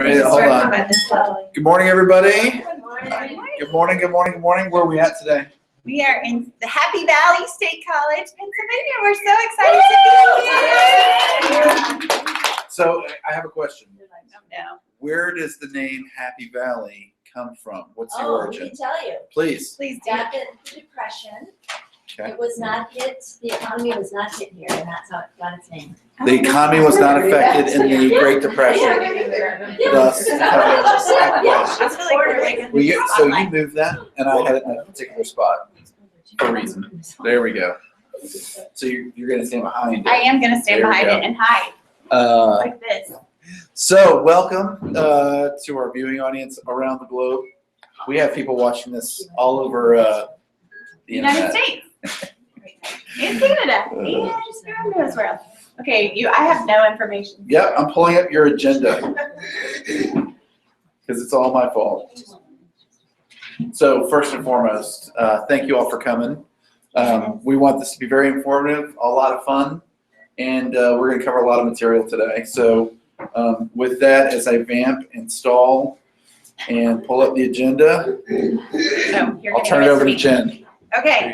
Hold on. Good morning, everybody. Good morning. Good morning, good morning, good morning. Where are we at today? We are in the Happy Valley State College, Pennsylvania. We're so excited to be here. So I have a question. No. Where does the name Happy Valley come from? What's the We origin? can tell you. Please. Please do. Got the Depression. Okay. It was not hit, the economy was not hit here, and that's how it got its name. The economy was not affected in the Great Depression. Thus, That's really great. So you moved that, and I had it in a particular spot for a reason. There we go. So you're going to stand behind I it. am going to stand There we behind go. it and hide like this. So welcome to our viewing audience around the globe. We have people watching this all over the United internet. States. And Canada. And just around this world. Okay, I have no information. Yep, I'm pulling up your agenda because it's all my fault. So first and foremost, thank you all for coming. We want this to be very informative, a lot of fun, and we're going to cover a lot of material today. So with that, as I vamp, install, and pull up the agenda, I'll turn it over to Jen. Okay,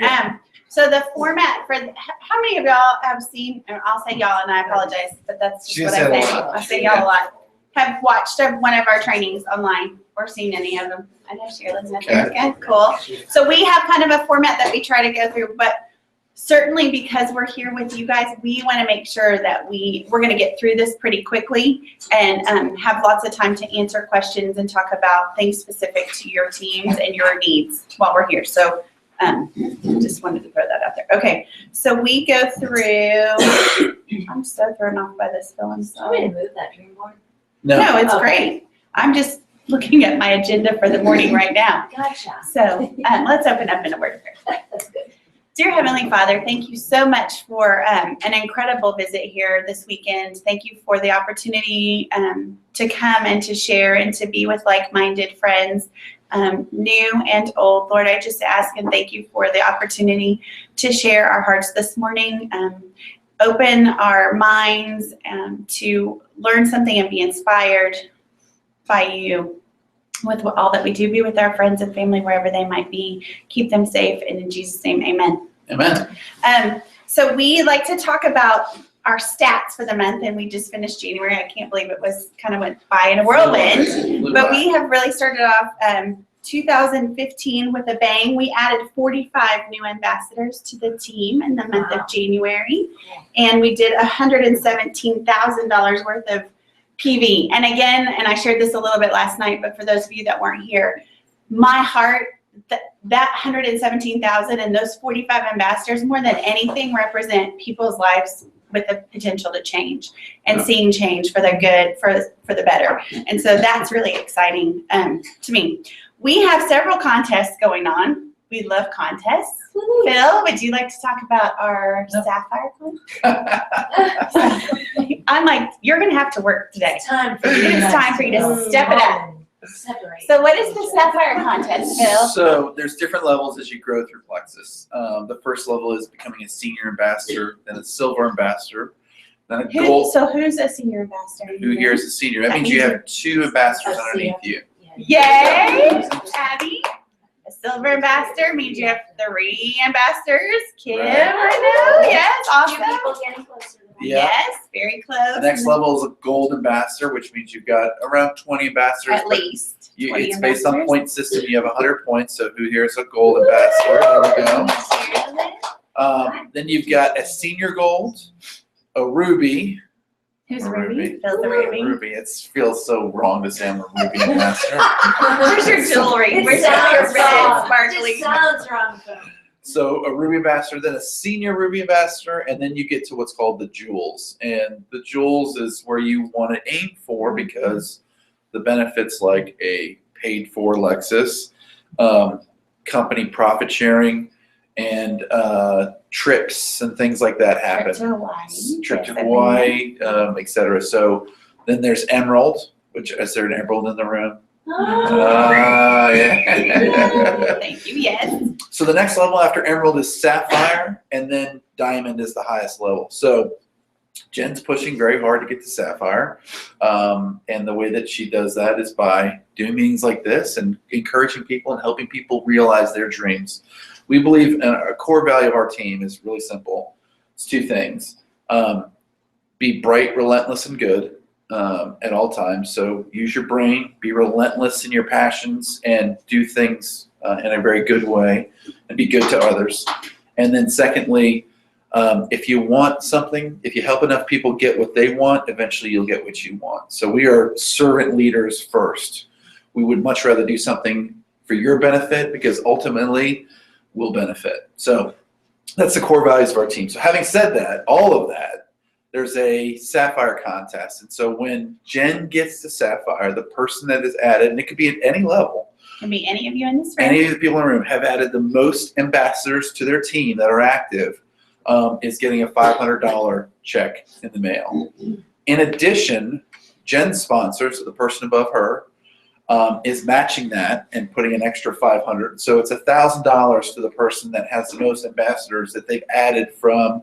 so the format for, how many of y'all have seen, and I'll say y'all and I apologize, but that's just what I say. I say y'all a lot. Have watched one of our trainings online or seen any of them. I know Sherilyn's not there. Okay, cool. So we have kind of a format that we try to go through, but certainly because we're here with you guys, we want to make sure that we're going to get through this pretty quickly and have lots of time to answer questions and talk about things specific to your teams and your needs while we're here. So just wanted to throw that out there. Okay, so we go through, I'm so thrown off by this, Phil, I'm I'm sorry. going to move that dream board. No, it's Okay. great. I'm just looking at my agenda for the morning right now. Gotcha. So let's open up in a word of prayer. That's good. Dear Heavenly Father, thank you so much for an incredible visit here this weekend. Thank you for the opportunity to come and to share and to be with like-minded friends, new and old. Lord, I just ask and thank you for the opportunity to share our hearts this morning. Open our minds to learn something and be inspired by you with all that we do. Be with our friends and family wherever they might be. Keep them safe, and in Jesus' name, amen. Amen. So we like to talk about our stats for the month, and we just finished January. I can't believe it was kind of went by in a whirlwind, but we have really started off 2015 with a bang. We added 45 new ambassadors to the team in the month of January, and we did $117,000 worth of PV. And again, and I shared this a little bit last night, but for those of you that weren't here, my heart, that 117,000 and those 45 ambassadors more than anything represent people's lives with the potential to change and seeing change for the good, for the better. And so that's really exciting to me. We have several contests going on. We love contests. Phil, would you like to talk about our Sapphire contest? I'm like, you're going to have to work today. It's time for you to step it up. Separate. So what is the Sapphire contest, Phil? So there's different levels as you grow through Plexus. The first level is becoming a senior ambassador, then a silver ambassador, then a gold. So who's a senior ambassador? Who here is a senior? That means you have 2 ambassadors underneath you. Yay, Abby. A silver ambassador means you have 3 ambassadors. Kim, Right. I know. Yes, awesome. People getting closer to that. Yeah. Yes, very close. The next level is a gold ambassador, which means you've got around 20 ambassadors. At least. 20 It's based on ambassadors. point system. You have 100 points. So who here is a gold ambassador? There we go. Then you've got a senior gold, a ruby. Who's A Ruby? Phil's the Ruby. Ruby. It feels so wrong to say I'm a ruby ambassador. Where's your jewelry? It Where's your sounds red, wrong. sparkly? It sounds wrong, Phil. So a ruby ambassador, then a senior ruby ambassador, and then you get to what's called the jewels. And the jewels is where you want to aim for because the benefits like a paid for Lexus, company profit sharing, and trips and things like that happen. Trip to Hawaii. Trip to Yes, I've been Hawaii, et cetera. So then there's emerald, which is there an emerald in the room? there. Yeah. Thank you, yes. So the next level after emerald is sapphire, and then diamond is the highest level. So Jen's pushing very hard to get to Sapphire. And the way that she does that is by doing meetings like this and encouraging people and helping people realize their dreams. We believe a core value of our team is really simple. It's two things. Be bright, relentless, and good at all times. So use your brain, be relentless in your passions, and do things in a very good way and be good to others. And then secondly, if you want something, if you help enough people get what they want, eventually you'll get what you want. So we are servant leaders first. We would much rather do something for your benefit because ultimately we'll benefit. So that's the core values of our team. So having said that, all of that, there's a Sapphire contest. And so when Jen gets to Sapphire, the person that is added, and it could be at any level, It can be any of you in this room. any of the people in the room have added the most ambassadors to their team that are active, is getting a $500 check in the mail. In addition, Jen's sponsor, so the person above her, is matching that and putting an extra $500. So it's $1,000 to the person that has the most ambassadors that they've added from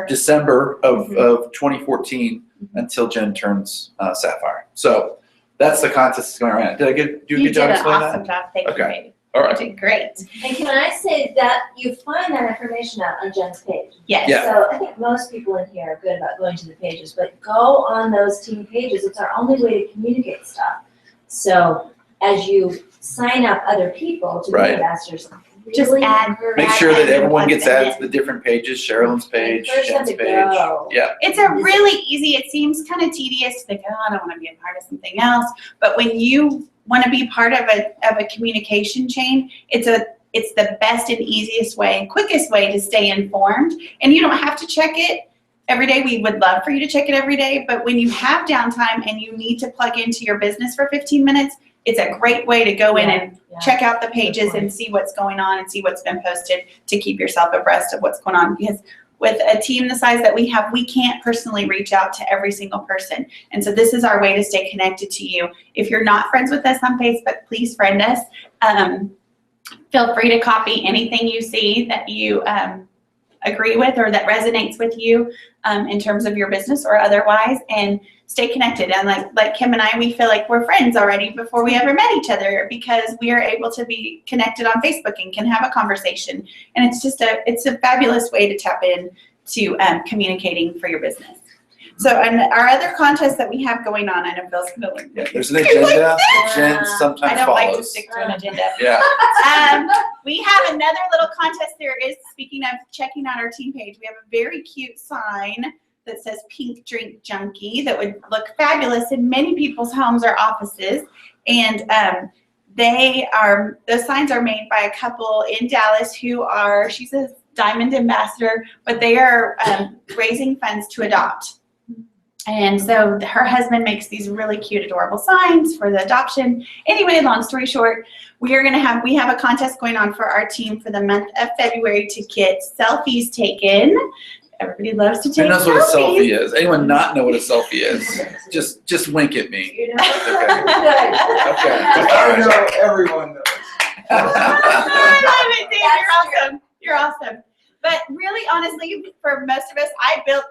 December of 2014 until Jen turns Sapphire. So that's the contest that's going around. Did I do a good job explaining that? You did an awesome job. Thank you, Okay. baby. All right. You did great. And can I say that you find that information out on Jen's page? Yes. Yeah. So I think most people in here are good about going to the pages, but go on those team pages. It's our only way to communicate stuff. So as you sign up other people to be Right. ambassadors, Just really add- encourage Make sure that and everyone gets plug them added to the different pages, Sherilyn's page, Encourage them Jen's to page. go. Yeah. It's a really easy, it seems kind of tedious to think, oh, I don't want to be a part of something else. But when you want to be part of a communication chain, it's the best and easiest way and quickest way to stay informed. And you don't have to check it every day. We would love for you to check it every day. But when you have downtime and you need to plug into your business for 15 minutes, it's a great way to go in and check out the pages and see what's going on and see what's been posted to keep yourself abreast of what's going on. Because with a team the size that we have, we can't personally reach out to every single person. And so this is our way to stay connected to you. If you're not friends with us on Facebook, please friend us. Feel free to copy anything you see that you agree with or that resonates with you in terms of your business or otherwise, and stay connected. And like Kim and I, we feel like we're friends already before we ever met each other because we are able to be connected on Facebook and can have a conversation. And it's just it's a fabulous way to tap in to communicating for your business. So, and our other contest that we have going on, I know Phil's going. Yeah, there's an agenda. Jen I sometimes don't like to follows. stick to an agenda. Yeah. We have another little contest there is, speaking of checking out our team page, we have a very cute sign that says Pink Drink Junkie that would look fabulous in many people's homes or offices. And those signs are made by a couple in Dallas who are, she's a Diamond Ambassador, but they are raising funds to adopt. And so her husband makes these really cute, adorable signs for the adoption. Anyway, long story short, we have a contest going on for our team for the month of February to get selfies taken. Everybody loves to take Who knows selfies. what a selfie is? Anyone not know what a selfie is? Just wink at me. You know? Okay. I know everyone knows. I love it, Dave. You're awesome. But really, honestly, for most of us,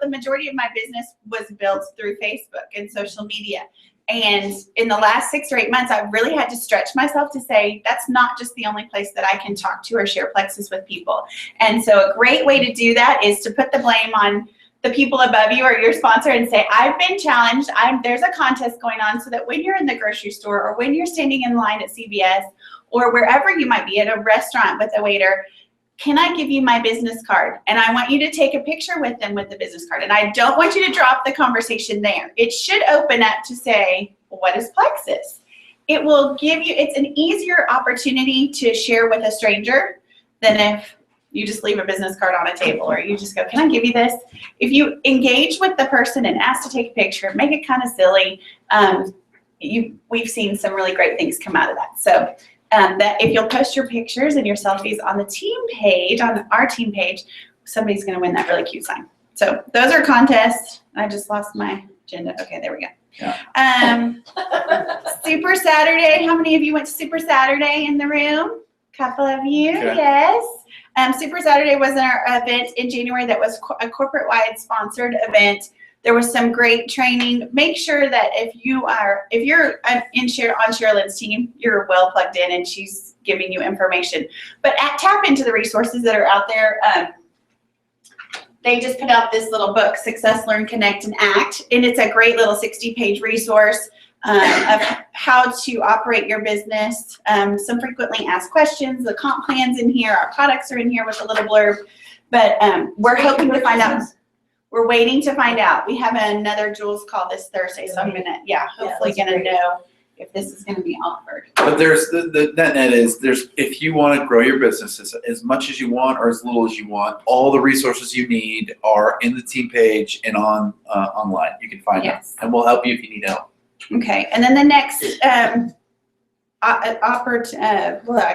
the majority of my business was built through Facebook and social media. And in the last 6 or 8 months, I've really had to stretch myself to say, that's not just the only place that I can talk to or share Plexus with people. And so a great way to do that is to put the blame on the people above you or your sponsor and say, I've been challenged. There's a contest going on, so that when you're in the grocery store or when you're standing in line at CVS or wherever you might be at a restaurant with a waiter, can I give you my business card? And I want you to take a picture with them with the business card. And I don't want you to drop the conversation there. It should open up to say, what is Plexus? It will give you, it's an easier opportunity to share with a stranger than if you just leave a business card on a table or you just go, can I give you this? If you engage with the person and ask to take a picture, make it kind of silly, we've seen some really great things come out of that. So that if you'll post your pictures and your selfies on the team page, on our team page, somebody's going to win that really cute sign. So those are contests. I just lost my agenda. Okay, there we go. Yeah. Super Saturday. How many of you went to Super Saturday in the room? Couple of you, Okay. yes. Super Saturday was our event in January that was a corporate-wide sponsored event. There was some great training. Make sure that if you're on Sherilyn's team, you're well plugged in and she's giving you information. But tap into the resources that are out there. They just put out this little book, Success, Learn, Connect, and Act, and it's a great little 60-page resource of how to operate your business. Some frequently asked questions, the comp plans in here, our products are in here with a little blurb, but we're hoping to find out. We're waiting to find out. We have another Jules call this Thursday, so I'm gonna, hopefully gonna know if this is gonna be offered. But there's the net is if you want to grow your business as much as you want or as little as you want, all the resources you need are in the team page and on online. You can find them, and we'll help you if you need help. Okay, and then the next I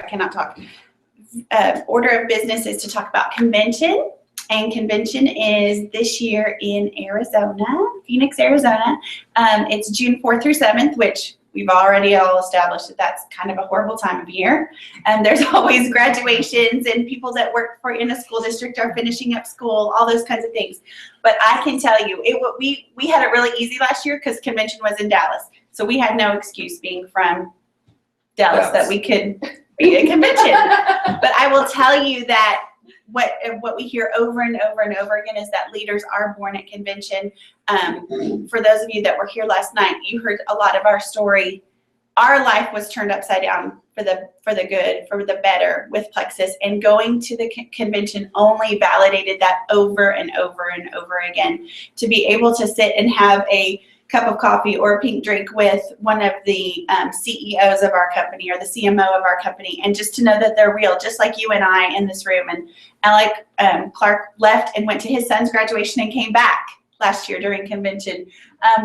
cannot talk. Order of business is to talk about convention. And convention is this year in Arizona, Phoenix, Arizona. It's June 4th through 7th, which we've already all established that that's kind of a horrible time of year. And there's always graduations and people that work in a school district are finishing up school, all those kinds of things. But I can tell you, we had it really easy last year because convention was in Dallas. So we had no excuse being from Dallas that we could be at convention. But I will tell you that what we hear over and over and over again is that leaders are born at convention. For those of you that were here last night, you heard a lot of our story. Our life was turned upside down for the good, for the better with Plexus, and going to the convention only validated that over and over and over again. To be able to sit and have a cup of coffee or a pink drink with one of the CEOs of our company or the CMO of our company, and just to know that they're real, just like you and I in this room. And Alec Clark left and went to his son's graduation and came back last year during convention.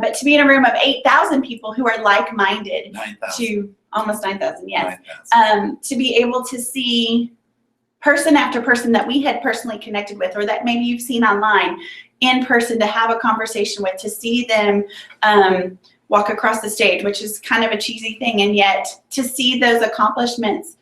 But to be in a room of 8,000 people who are like-minded, 9,000. to almost 9,000, yes. 9,000. To be able to see person after person that we had personally connected with, or that maybe you've seen online, in person, to have a conversation with, to see them walk across the stage, which is kind of a cheesy thing, and yet to see those accomplishments.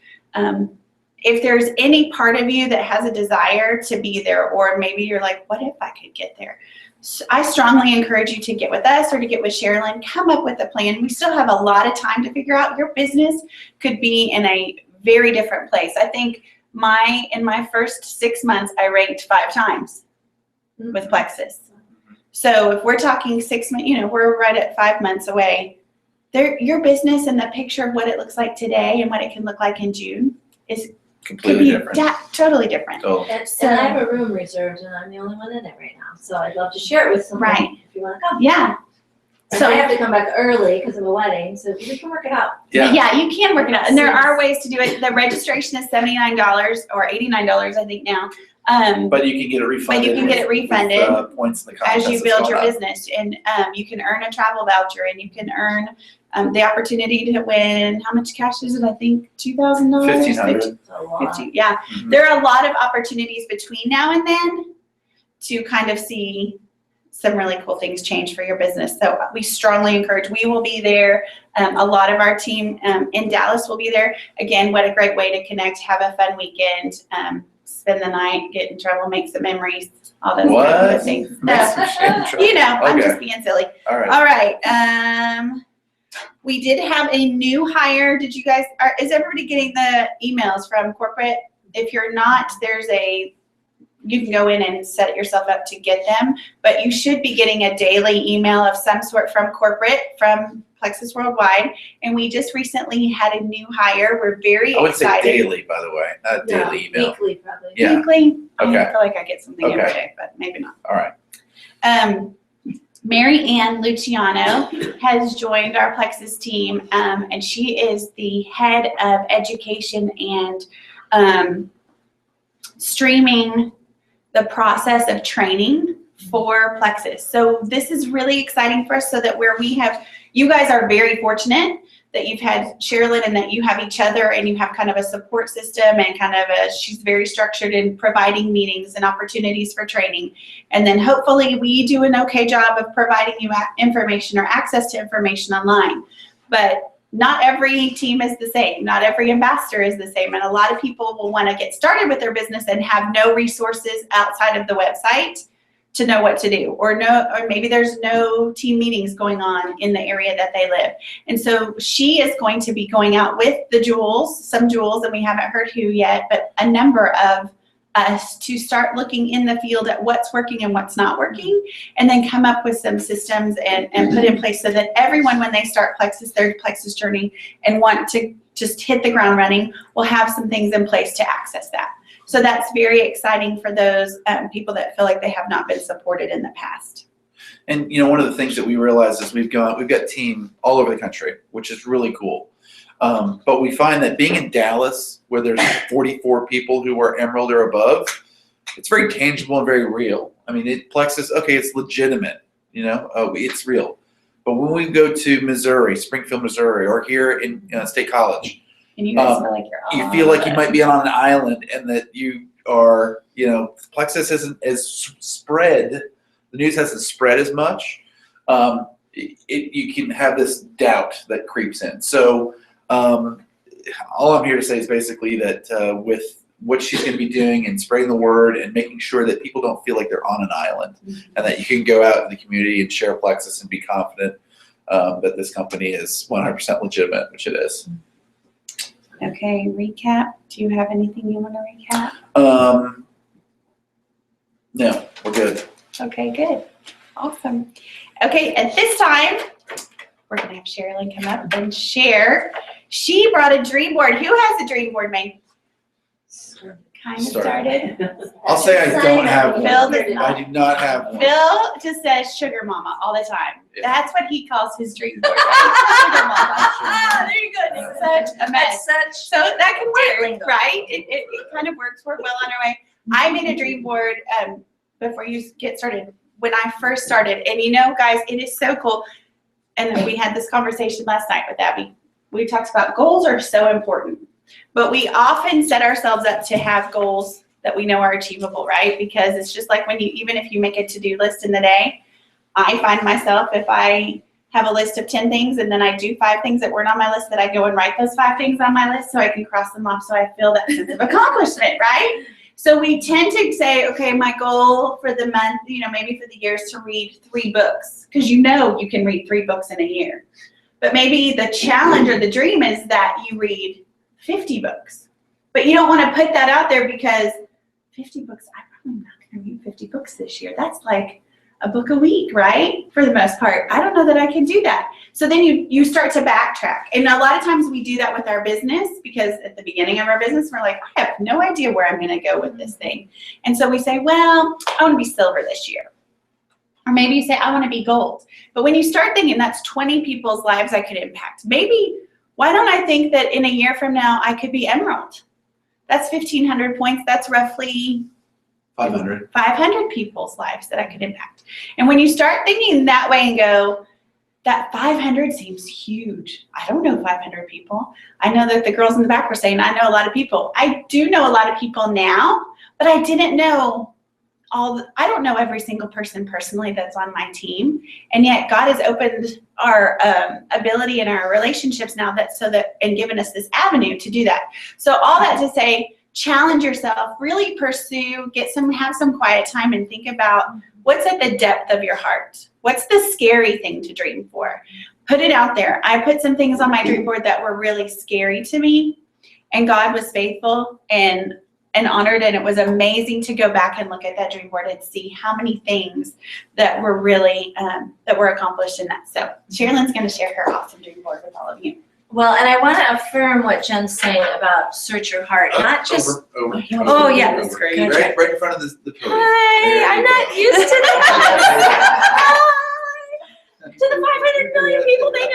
If there's any part of you that has a desire to be there, or maybe you're like, what if I could get there? So I strongly encourage you to get with us or to get with Sherilyn, come up with a plan. We still have a lot of time to figure out. Your business could be in a very different place. I think in my first 6 months, I ranked 5 times with Plexus. So if we're talking 6 months, we're right at 5 months away. Your business and the picture of what it looks like today and what it can look like in June Completely different. Totally different. Oh. And I have a room reserved, and I'm the only one in it right now. So I'd love to share it with someone if you want to come. Yeah. So I have to come back early because of a wedding, so we can work it out. Yeah, you can work it out. And there are ways to do it. The registration is $79 or $89, I think now. But you can get it refunded. With, points in the as you build your business, and you can earn a travel voucher, and you can earn the opportunity to win. How much cash is it? I think $2,000. $1,500. Yeah, Mm-hmm. there are a lot of opportunities between now and then to kind of see some really cool things change for your business. So we strongly encourage. We will be there. A lot of our team in Dallas will be there. Again, what a great way to connect, have a fun weekend. Spend the night, get in trouble, make some memories, all those kinds of things. I'm just being silly. All right. We did have a new hire. Is everybody getting the emails from corporate? If you're not, you can go in and set yourself up to get them, but you should be getting a daily email of some sort from corporate, from Plexus Worldwide, and we just recently had a new hire. We're very excited. I would say daily, by the way, not daily email. Weekly, probably. Yeah. Weekly? Okay. I feel like I get something every day, but maybe not. All right. Mary Ann Luciano has joined our Plexus team, and she is the head of education and streaming the process of training for Plexus. So this is really exciting for us, so that you guys are very fortunate that you've had Sherilyn and that you have each other, and you have kind of a support system, and she's very structured in providing meetings and opportunities for training. And then hopefully we do an okay job of providing you information or access to information online. But not every team is the same. Not every ambassador is the same. And a lot of people will want to get started with their business and have no resources outside of the website to know what to do, or maybe there's no team meetings going on in the area that they live. And so she is going to be going out with the jewels, some jewels, and we haven't heard who yet, but a number of us to start looking in the field at what's working and what's not working, and then come up with some systems and put in place so that everyone, when they start their Plexus journey and want to just hit the ground running, will have some things in place to access that. So that's very exciting for those people that feel like they have not been supported in the past. And one of the things that we realize is we've got team all over the country, which is really cool. But we find that being in Dallas, where there's 44 people who are Emerald or above, it's very tangible and very real. I mean, Plexus, okay, it's legitimate, it's real. But when we go to Missouri, Springfield, Missouri, or here in State College, and you guys feel like you feel like you might be on an island, and that you are, Plexus isn't as spread. The news hasn't spread as much. You can have this doubt that creeps in. So all I'm here to say is basically that with what she's going to be doing and spreading the word and making sure that people don't feel like they're on an island, and that you can go out in the community and share Plexus and be confident that this company is 100% legitimate, which it is. Okay, recap. Do you have anything you want to recap? No, we're good. Okay, good. Awesome. Okay, at this time, we're going to have Sherilyn come up and share. She brought a dream board. Who has a dream board made? Kind of started. I'll say I don't have one. Phil does I do not have one. Phil just says sugar mama all the time. Yeah. That's what he calls his dream board. Sugar mama. There you go. It's such a mess. So that can work, right? It kind of works. We're well on our way. I made a dream board before you get started, when I first started. And guys, it is so cool. And we had this conversation last night with Abby. We talked about goals are so important. But we often set ourselves up to have goals that we know are achievable, right? Because it's just like even if you make a to-do list in the day, I find myself, if I have a list of 10 things and then I do 5 things that weren't on my list, that I go and write those 5 things on my list so I can cross them off, so I feel that sense of accomplishment, right? So we tend to say, okay, my goal for the month, maybe for the year is to read 3 books, because you can read 3 books in a year. But maybe the challenge or the dream is that you read 50 books. But you don't want to put that out there, because 50 books, I'm probably not going to read 50 books this year. That's like a book a week, right? For the most part. I don't know that I can do that. So then you start to backtrack. And a lot of times we do that with our business, because at the beginning of our business, we're like, I have no idea where I'm going to go with this thing. And so we say, well, I want to be silver this year. Or maybe you say, I want to be gold. But when you start thinking that's 20 people's lives I could impact, maybe why don't I think that in a year from now I could be emerald? That's 1,500 points. That's roughly 500 people's lives that I could impact. And when you start thinking that way and go, that 500 seems huge. I don't know 500 people. I know that the girls in the back were saying, I know a lot of people. I do know a lot of people now, but I didn't know I don't know every single person personally that's on my team, and yet God has opened our ability and our relationships now and given us this avenue to do that. So all that to say, challenge yourself, really pursue, have some quiet time and think about what's at the depth of your heart. What's the scary thing to dream for? Put it out there. I put some things on my dream board that were really scary to me, and God was faithful and honored, and it was amazing to go back and look at that dream board and see how many things that were really that were accomplished in that. So Sherilyn's going to share her awesome dream board with all of you. Well, and I want to affirm what Jen's saying about search your heart, not just. Over. Oh yeah, that's great. Right in front of the podium. Hi, I'm not used to that. Hi, to the 500 million people they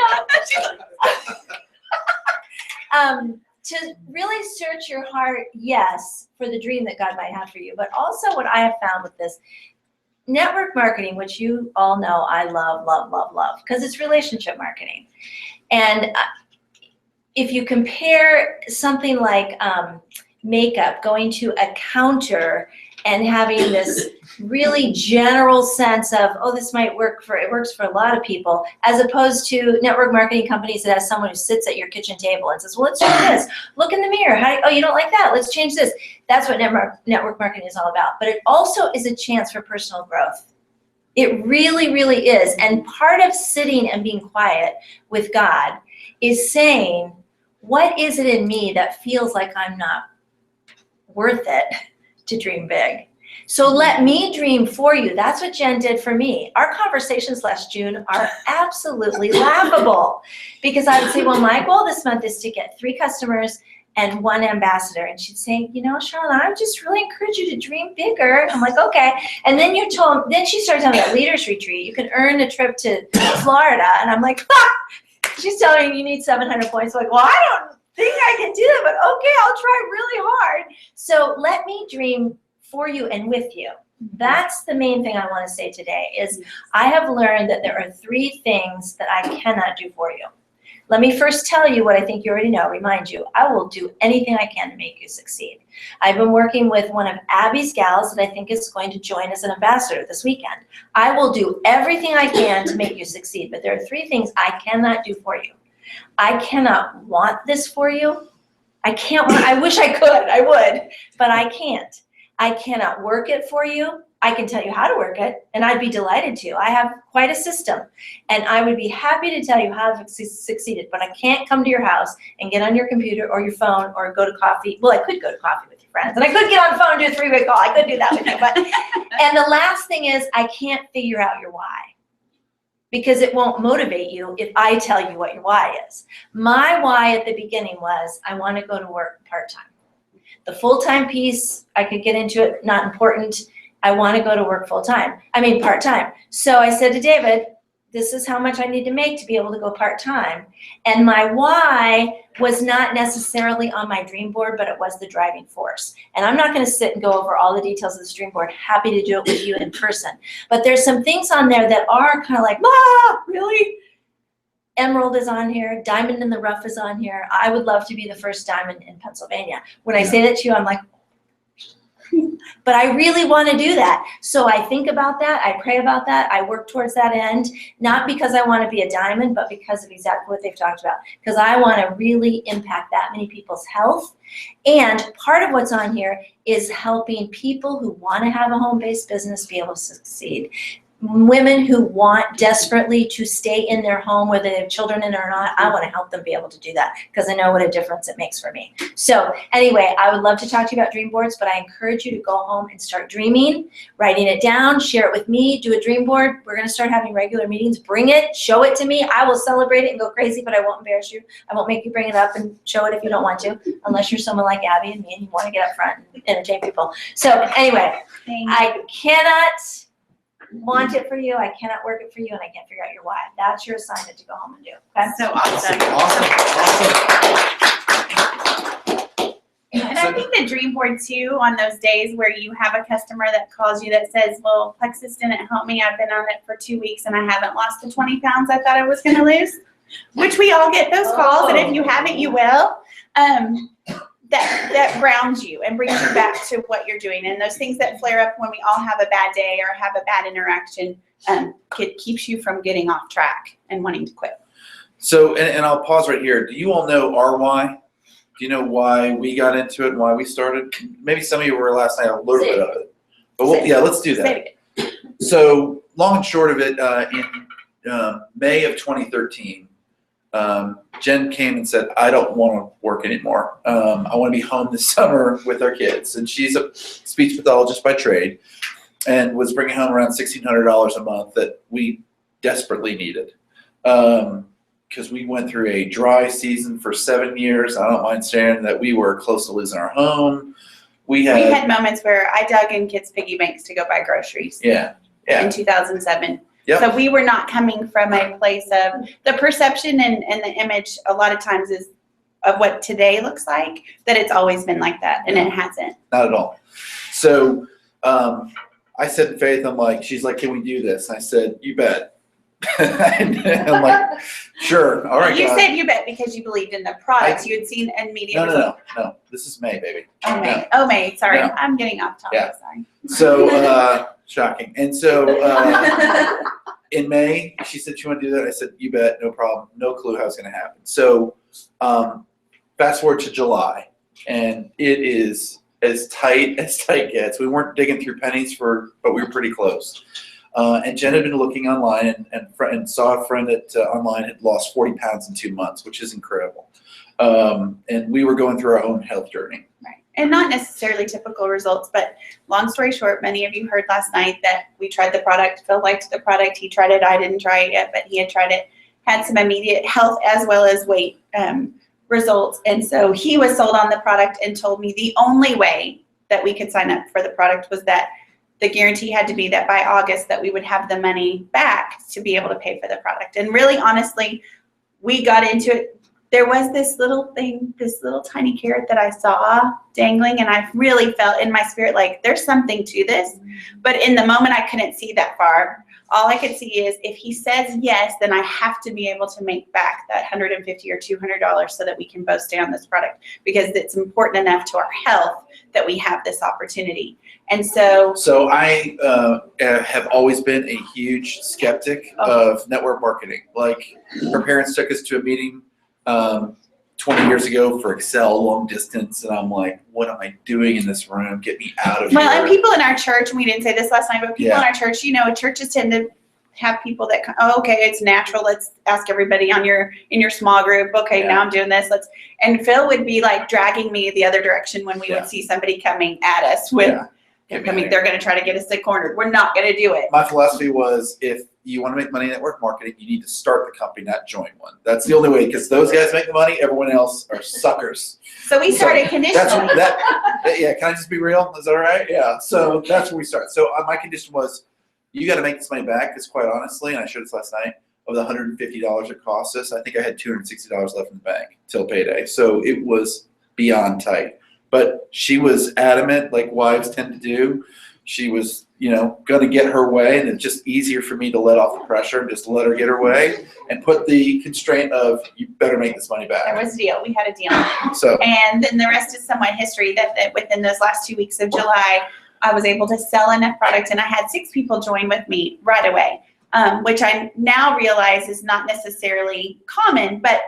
know. To really search your heart, yes, for the dream that God might have for you, but also what I have found with this network marketing, which you all know I love, because it's relationship marketing. And if you compare something like makeup, going to a counter and having this really general sense of, oh, this might work for, it works for a lot of people, as opposed to network marketing companies that has someone who sits at your kitchen table and says, well, let's try this. Look in the mirror. Oh, you don't like that? Let's change this. That's what network marketing is all about. But it also is a chance for personal growth. It really, really is. And part of sitting and being quiet with God is saying, what is it in me that feels like I'm not worth it to dream big? So let me dream for you. That's what Jen did for me. Our conversations last June are absolutely laughable, because I would say, well, my goal this month is to get 3 customers and 1 ambassador. And she'd say, you know, Charlotte, I just really encourage you to dream bigger. I'm like, okay. And then then she started telling me about leaders retreat. You can earn a trip to Florida. And I'm like, ah! She's telling me you need 700 points. I'm like, well, I don't think I can do that, but okay, I'll try really hard. So let me dream for you and with you. That's the main thing I want to say today is I have learned that there are 3 things that I cannot do for you. Let me first tell you what I think you already know, remind you. I will do anything I can to make you succeed. I've been working with one of Abby's gals that I think is going to join as an ambassador this weekend. I will do everything I can to make you succeed, but there are 3 things I cannot do for you. I cannot want this for you. I wish I could, I would, but I can't. I cannot work it for you. I can tell you how to work it, and I'd be delighted to. I have quite a system, and I would be happy to tell you how I've succeeded, but I can't come to your house and get on your computer or your phone or go to coffee. Well, I could go to coffee with your friends, and I could get on the phone and do a 3-way call. I could do that with you. But, and the last thing is I can't figure out your why, because it won't motivate you if I tell you what your why is. My why at the beginning was I want to go to work part-time. The full-time piece, I could get into it, not important. I want to go to work part-time. So I said to David, this is how much I need to make to be able to go part-time. And my why was not necessarily on my dream board, but it was the driving force. And I'm not going to sit and go over all the details of this dream board. Happy to do it with you in person. But there's some things on there that are kind of like, really? Emerald is on here. Diamond in the rough is on here. I would love to be the first diamond in Pennsylvania. When I say that to you, I'm like, but I really want to do that. So I think about that. I pray about that. I work towards that end, not because I want to be a diamond, but because of exactly what they've talked about. Because I want to really impact that many people's health. And part of what's on here is helping people who want to have a home-based business be able to succeed. Women who want desperately to stay in their home, whether they have children in it or not, I want to help them be able to do that because I know what a difference it makes for me. So anyway, I would love to talk to you about dream boards, but I encourage you to go home and start dreaming, writing it down, share it with me, do a dream board. We're going to start having regular meetings. Bring it, show it to me. I will celebrate it and go crazy, but I won't embarrass you. I won't make you bring it up and show it if you don't want to, unless you're someone like Abby and me and you want to get up front and entertain people. So anyway, I cannot want it for you, I cannot work it for you, and I can't figure out your why. That's your assignment to go home and do. That's so awesome. And I think the dream board too, on those days where you have a customer that calls you that says, well, Plexus didn't help me. I've been on it for 2 weeks and I haven't lost the 20 pounds I thought I was going to lose, which we all get those calls. And if you haven't, you will. That grounds you and brings you back to what you're doing. And those things that flare up when we all have a bad day or have a bad interaction, it keeps you from getting off track and wanting to quit. So, and I'll pause right here. Do you all know our why? Do you know why we got into it and why we started? Maybe some of you were last night, a little bit of it. But yeah, let's do that. So long and short of it, in May of 2013, Jen came and said, I don't want to work anymore. I want to be home this summer with our kids. And she's a speech pathologist by trade and was bringing home around $1,600 a month that we desperately needed. Because we went through a dry season for 7 years. I don't mind saying that we were close to losing our home. We had moments where I dug in kids' piggy banks to go buy groceries. Yeah. In 2007. Yep. So we were not coming from a place of the perception and the image a lot of times is of what today looks like, that it's always been like that, and it hasn't. Not at all. So I said in faith, I'm like, she's like, can we do this? I said, you bet. And I'm like, sure, all right, You God. said you bet because you believed in the products. You had seen immediate results. No. This is May, baby. Oh, May. Oh, May. Sorry. No. I'm getting off topic. Yeah. Sorry. So, shocking. And so, in May, she said she wanted to do that. I said, you bet, no problem. No clue how it's going to happen. So, fast forward to July, and it is as tight gets. We weren't digging through pennies but we were pretty close. And Jen had been looking online and saw a friend that online had lost 40 pounds in 2 months, which is incredible. And we were going through our own health journey. Right. And not necessarily typical results, but long story short, many of you heard last night that we tried the product. Phil liked the product. He tried it. I didn't try it yet, but he had tried it. Had some immediate health as well as weight results. And so he was sold on the product and told me the only way that we could sign up for the product was that the guarantee had to be that by August that we would have the money back to be able to pay for the product. And really, honestly, we got into it. There was this little thing, this little tiny carrot that I saw dangling, and I really felt in my spirit like there's something to this. But in the moment, I couldn't see that far. All I could see is if he says yes, then I have to be able to make back that $150 or $200 so that we can both stay on this product, because it's important enough to our health that we have this opportunity. And so I have always been a huge skeptic of network marketing. Like, her parents took us to a meeting 20 years ago for Excel long distance, and I'm like, what am I doing in this room? Get me out of here. Well, and people in our church, and we didn't say this last night, but people Yeah. in our church, you know, churches tend to have people that, oh, okay, it's natural. Let's ask everybody in your small group. Okay, Yeah. now I'm doing this. And Phil would be like dragging me the other direction when we Yeah. would see somebody coming at us with, Yeah. Get me out of here. they're going to try to get us cornered. We're not going to do it. My philosophy was, if you want to make money in network marketing, you need to start the company, not join one. That's the only way, because those guys make the money. Everyone else are suckers. So we started That's conditioning. yeah. Can I just be real? Is that all right? Yeah. So that's where we start. So my condition was, you got to make this money back. Because quite honestly, and I showed this last night, of the $150 it cost us, I think I had $260 left in the bank till payday. So it was beyond tight. But she was adamant, like wives tend to do. She was, going to get her way, and it's just easier for me to let off the pressure and just let her get her way and put the constraint of, you better make this money There back. was a deal. We had a deal. So And then the rest is somewhat history that within those last 2 weeks of July, I was able to sell enough product, and I had 6 people join with me right away, which I now realize is not necessarily common. But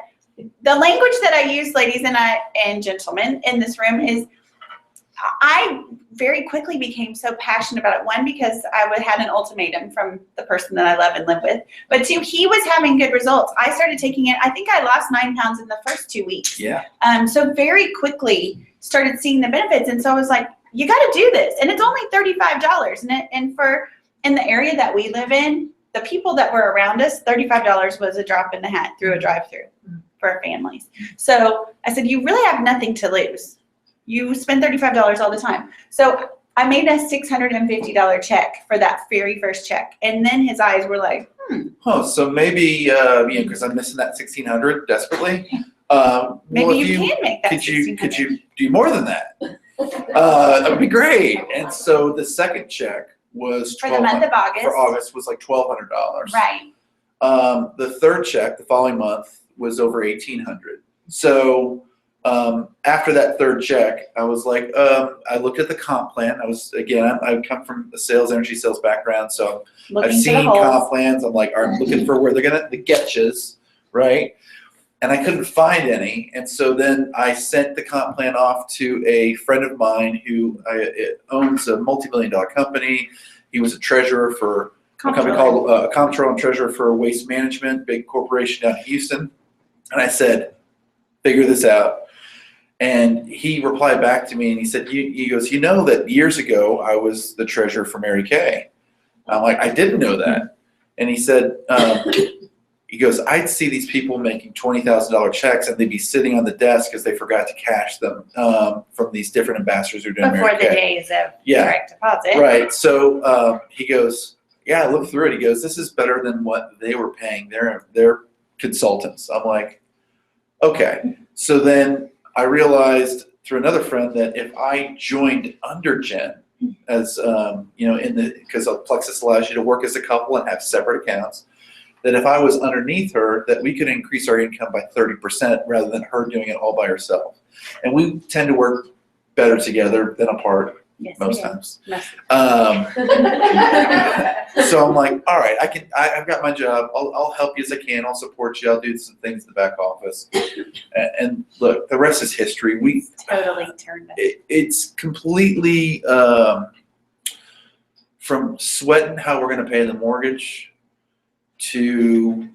the language that I use, ladies and gentlemen in this room, is I very quickly became so passionate about it. One, because I had an ultimatum from the person that I love and live with. But 2, he was having good results. I started taking it. I think I lost 9 pounds in the first 2 weeks. yeah. So very quickly started seeing the benefits. And so I was like, you got to do this. And it's only $35. And for in the area that we live in, the people that were around us, $35 was a drop in the hat through a drive-through for our families. So I said, you really have nothing to lose. You spend $35 all the time. So I made a $650 check for that very first check. And then his eyes were like, Oh, so maybe, because I'm missing that 1,600 desperately. maybe well, you can make that could you do more than that? That would be great. And so the second check was for the month of August. For August was like $1,200. Right. The third check, the following month, was over $1,800. So after that third check, I was like, I looked at the comp plan. I come from a energy sales background, so I've seen comp plans. I'm like, I'm looking for where they're gonna the getchas, right? And I couldn't find any, and so then I sent the comp plan off to a friend of mine who owns a multi-million-dollar company. He was a treasurer for a company called comptroller and treasurer for Waste Management, big corporation down in Houston. And I said, figure this out. And he replied back to me and he said, he goes, you know that years ago I was the treasurer for Mary Kay. I'm like, I didn't know that. And he said, he goes, I'd see these people making $20,000 checks and they'd be sitting on the desk because they forgot to cash them from these different ambassadors who are doing before Mary Kay. the days of direct deposit. Right. So he goes, yeah, I looked through it. He goes, this is better than what they were paying their consultants. I'm like, okay. So then I realized through another friend that if I joined under Jen, as because Plexus allows you to work as a couple and have separate accounts. that if I was underneath her, that we could increase our income by 30% rather than her doing it all by herself. And we tend to work better together than apart Yes, most we do. times. Most. So I'm like, all right, I've got my job. I'll help you as I can. I'll support you. I'll do some things in the back office. And look, the rest is history. Totally turned it. It's completely from sweating how we're going to pay the mortgage to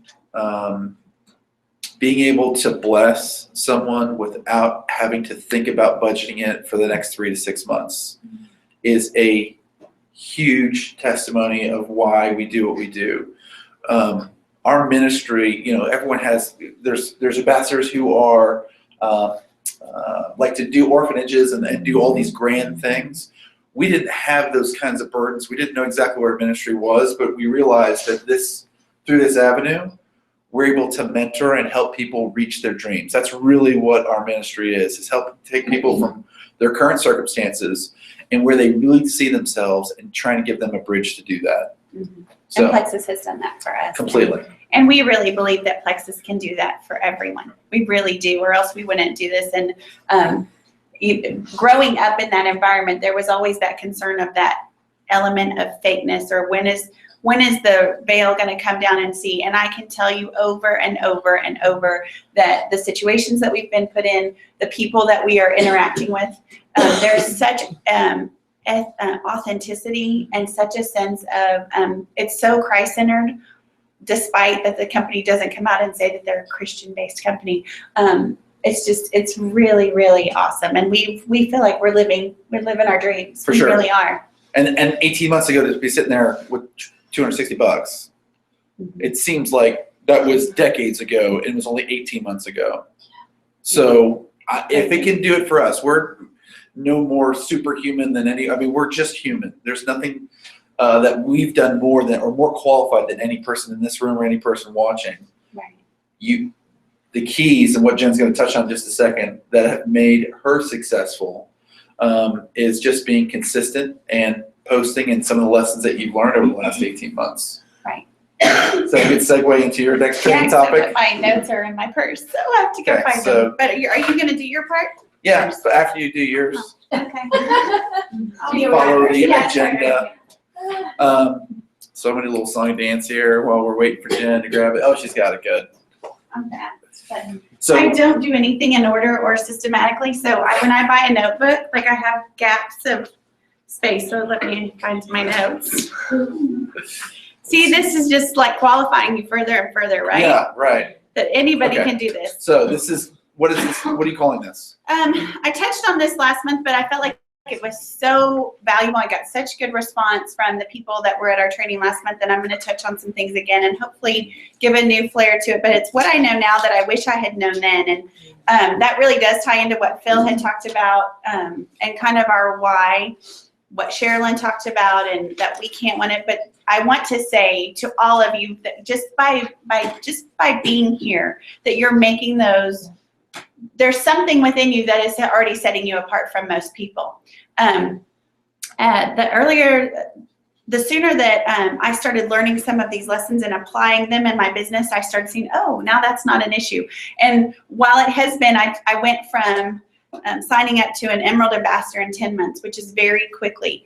being able to bless someone without having to think about budgeting it for the next 3 to 6 months is a huge testimony of why we do what we do. Our ministry, everyone has, there's ambassadors who are like to do orphanages and do all these grand things. We didn't have those kinds of burdens. We didn't know exactly what our ministry was, but we realized that through this avenue, we're able to mentor and help people reach their dreams. That's really what our ministry is help take people from their current circumstances and where they really see themselves and trying to give them a bridge to do that. Mm-hmm. So, and Plexus has done that for us. Completely. And we really believe that Plexus can do that for everyone. We really do, or else we wouldn't do this. And growing up in that environment, there was always that concern of that element of fakeness, or when is the veil going to come down and see? And I can tell you over and over and over that the situations that we've been put in, the people that we are interacting with, there's such authenticity and such a sense of it's so Christ-centered, despite that the company doesn't come out and say that they're a Christian-based company. It's really, really awesome. And we feel like we're living our dreams. For sure. We really are. And 18 months ago to be sitting there with $260, Mm-hmm. it seems like that was decades ago. And it was only 18 months ago. So if it can do it for us, we're no more superhuman than we're just human. There's nothing that we've done more than, or more qualified than any person in this room or any person watching. Right. The keys, and what Jen's going to touch on in just a second, that have made her successful is just being consistent and posting, and some of the lessons that you've learned over the last 18 months. Right. Is that a good segue into your next training topic? So my notes are in my purse, so I have to go Okay, find so- them. But are you going to do your part? Yeah, but after you do yours, Okay. follow the Yeah, agenda. So many little song and dance here while we're waiting for Jen to grab it. Oh, she's got it good. On that. But So I don't do anything in order or systematically. So when I buy a notebook, I have gaps of space. So let me find my notes. See, this is just like qualifying you further and further, right? yeah, right. That anybody Okay. can do this. So what is this? What are you calling this? I touched on this last month, but I felt like it was so valuable. I got such good response from the people that were at our training last month, and I'm going to touch on some things again and hopefully give a new flair to it. But it's what I know now that I wish I had known then. And that really does tie into what Phil had talked about and kind of our why, what Sherilyn talked about, and that we can't want it. But I want to say to all of you that just by being here, that you're making those, there's something within you that is already setting you apart from most people. The sooner that I started learning some of these lessons and applying them in my business, I started seeing, oh, now that's not an issue. And while it has been, I went from signing up to an Emerald Ambassador in 10 months, which is very quickly.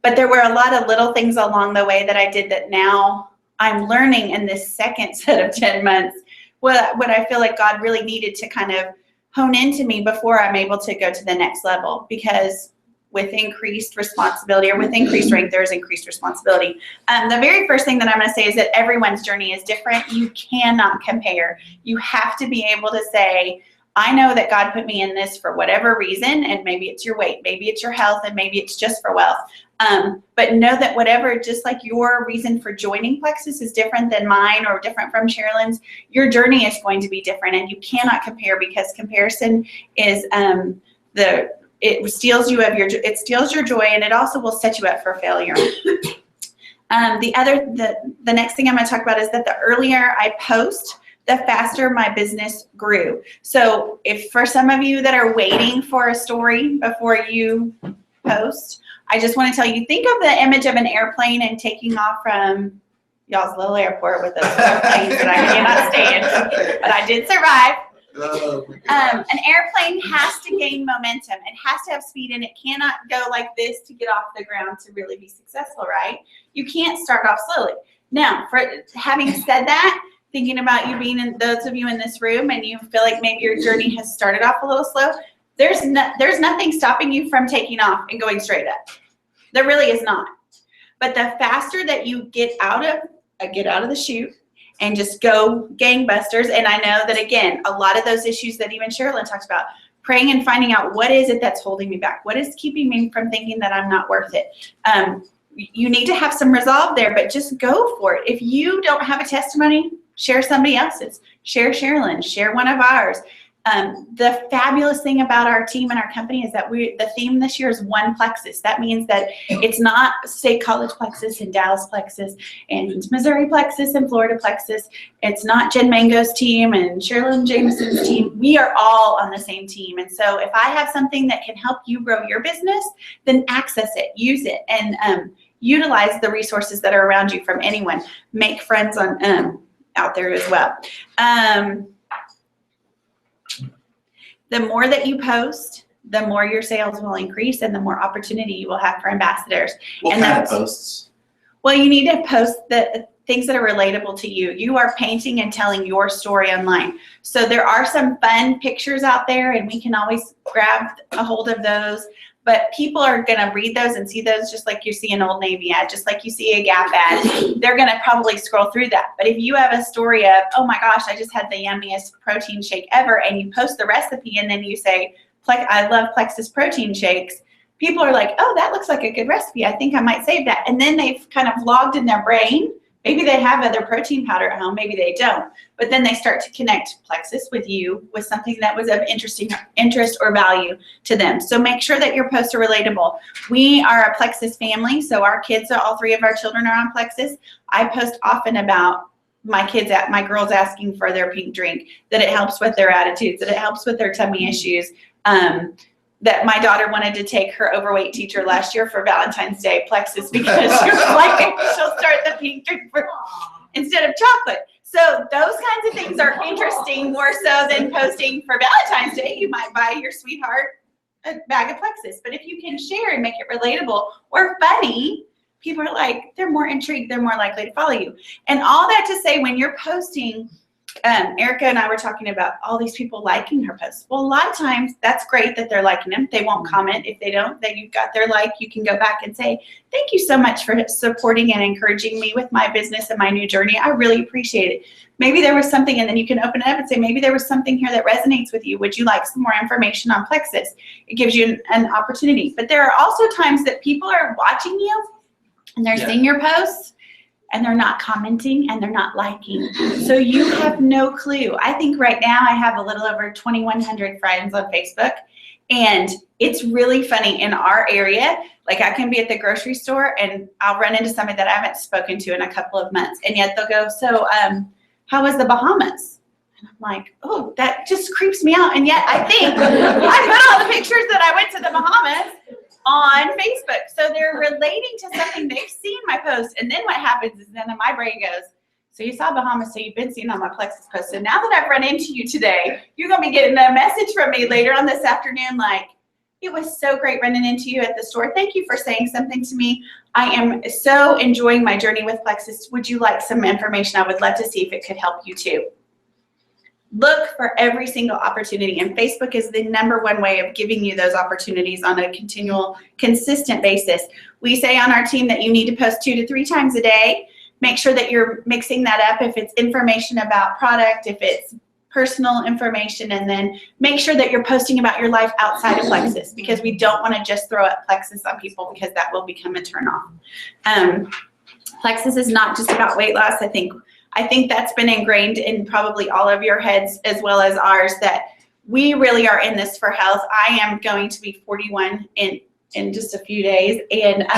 But there were a lot of little things along the way that I did that now I'm learning in this second set of 10 months, what I feel like God really needed to kind of hone into me before I'm able to go to the next level. Because with increased responsibility, or with increased rank, there's increased responsibility. The very first thing that I'm going to say is that everyone's journey is different. You cannot compare. You have to be able to say, I know that God put me in this for whatever reason, and maybe it's your weight, maybe it's your health, and maybe it's just for wealth. But know that whatever, just like your reason for joining Plexus is different than mine or different from Sherilyn's, your journey is going to be different, and you cannot compare, because comparison is it steals your joy, and it also will set you up for failure. The next thing I'm going to talk about is that the earlier I post, the faster my business grew. So if for some of you that are waiting for a story before you post, I just want to tell you, think of the image of an airplane and taking off from y'all's little airport with those little planes that I cannot stand, but I did survive. An airplane has to gain momentum. It has to have speed, and it cannot go like this to get off the ground to really be successful, right? You can't start off slowly. Now, for having said that, thinking about you being in, those of you in this room, and you feel like maybe your journey has started off a little slow, there's nothing stopping you from taking off and going straight up. There really is not. But the faster that you get out of the chute and just go gangbusters, and I know that, again, a lot of those issues that even Sherilyn talks about, praying and finding out what is it that's holding me back? What is keeping me from thinking that I'm not worth it? You need to have some resolve there, but just go for it. If you don't have a testimony, share somebody else's. Share Sherilyn, share one of ours. The fabulous thing about our team and our company is that the theme this year is One Plexus. That means that it's not State College Plexus and Dallas Plexus and Missouri Plexus and Florida Plexus. It's not Jen Mango's team and Sherilyn Jameson's team. We are all on the same team. And so if I have something that can help you grow your business, then access it, use it, and utilize the resources that are around you from anyone. Make friends on out there as well. The more that you post, the more your sales will increase and the more opportunity you will have for ambassadors. What kind of posts? Well, you need to post the things that are relatable to you. You are painting and telling your story online. So there are some fun pictures out there, and we can always grab a hold of those. But people are going to read those and see those just like you see an Old Navy ad, just like you see a Gap ad. They're going to probably scroll through that. But if you have a story of, oh my gosh, I just had the yummiest protein shake ever, and you post the recipe and then you say, I love Plexus protein shakes, people are like, oh, that looks like a good recipe. I think I might save that. And then they've kind of logged in their brain. Maybe they have other protein powder at home, maybe they don't. But then they start to connect Plexus with you with something that was of interest or value to them. So make sure that your posts are relatable. We are a Plexus family, so our kids, all three of our children are on Plexus. I post often about my girls asking for their pink drink, that it helps with their attitudes, that it helps with their tummy issues. That my daughter wanted to take her overweight teacher last year for Valentine's Day Plexus because she was like, she'll start the pink drink instead of chocolate. So those kinds of things are interesting more so than posting for Valentine's Day. You might buy your sweetheart a bag of Plexus. But if you can share and make it relatable or funny, people are like, they're more intrigued, they're more likely to follow you. And all that to say, when you're posting, Erica and I were talking about all these people liking her posts. Well, a lot of times that's great that they're liking them. They won't comment. If they don't, then you've got their like. You can go back and say, thank you so much for supporting and encouraging me with my business and my new journey. I really appreciate it. Maybe there was something, and then you can open it up and say, maybe there was something here that resonates with you. Would you like some more information on Plexus? It gives you an opportunity. But there are also times that people are watching you and they're seeing your posts, and they're not commenting and they're not liking. So you have no clue. I think right now I have a little over 2,100 friends on Facebook, and it's really funny in our area. Like, I can be at the grocery store and I'll run into somebody that I haven't spoken to in a couple of months, and yet they'll go, so how was the Bahamas? And I'm like, oh, that just creeps me out. And yet I think I put all the pictures that I went to the Bahamas on Facebook. So they're relating to something, they've seen my post. And then what happens is then my brain goes, so you saw Bahamas, so you've been seeing on my Plexus post. So now that I've run into you today, you're going to be getting a message from me later on this afternoon like, it was so great running into you at the store. Thank you for saying something to me. I am so enjoying my journey with Plexus. Would you like some information? I would love to see if it could help you too. Look for every single opportunity, and Facebook is the #1 way of giving you those opportunities on a continual, consistent basis. We say on our team that you need to post 2 to 3 times a day. Make sure that you're mixing that up if it's information about product, if it's personal information, and then make sure that you're posting about your life outside of Plexus, because we don't want to just throw up Plexus on people, because that will become a turnoff. Plexus is not just about weight loss. I think that's been ingrained in probably all of your heads as well as ours, that we really are in this for health. I am going to be 41 in just a few days, and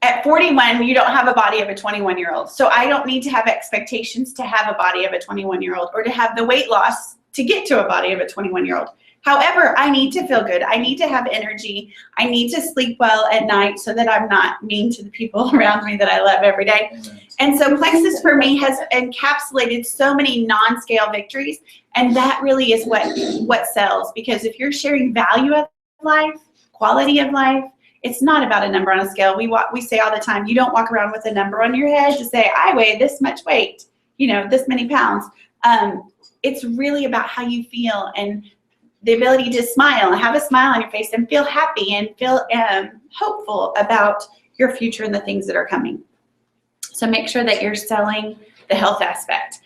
at 41, you don't have a body of a 21-year-old. So I don't need to have expectations to have a body of a 21-year-old or to have the weight loss to get to a body of a 21-year-old. However, I need to feel good. I need to have energy. I need to sleep well at night so that I'm not mean to the people around me that I love every day. And so Plexus for me has encapsulated so many non-scale victories, and that really is what sells. Because if you're sharing value of life, quality of life, it's not about a number on a scale. We say all the time, you don't walk around with a number on your head to say, I weigh this much weight, this many pounds. It's really about how you feel and the ability to smile and have a smile on your face and feel happy and feel hopeful about your future and the things that are coming. So make sure that you're selling the health aspect.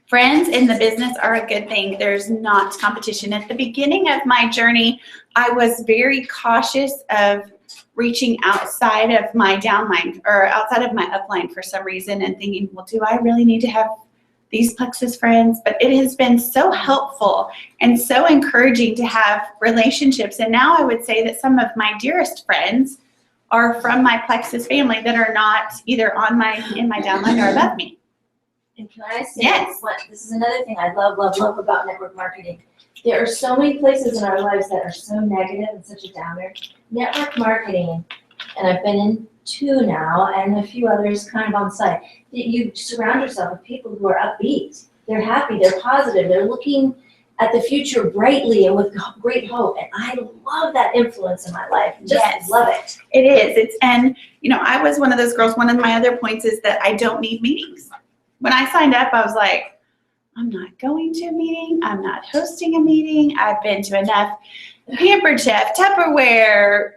Friends in the business are a good thing. There's not competition. At the beginning of my journey, I was very cautious of reaching outside of my downline or outside of my upline for some reason and thinking, well, do I really need to have these Plexus friends? But it has been so helpful and so encouraging to have relationships. And now I would say that some of my dearest friends are from my Plexus family that are not either in my downline or above me. And can I say, Yes. This is another thing I love about network marketing. There are so many places in our lives that are so negative and such a downer. Network marketing, and I've been in 2 now and a few others kind of on site, that you surround yourself with people who are upbeat. They're happy, they're positive, they're looking at the future brightly and with great hope. And I love that influence in my life. Just love it. It is. And I was one of those girls. One of my other points is that I don't need meetings. When I signed up, I was like, I'm not going to a meeting. I'm not hosting a meeting. I've been to enough Pampered Chef, Tupperware,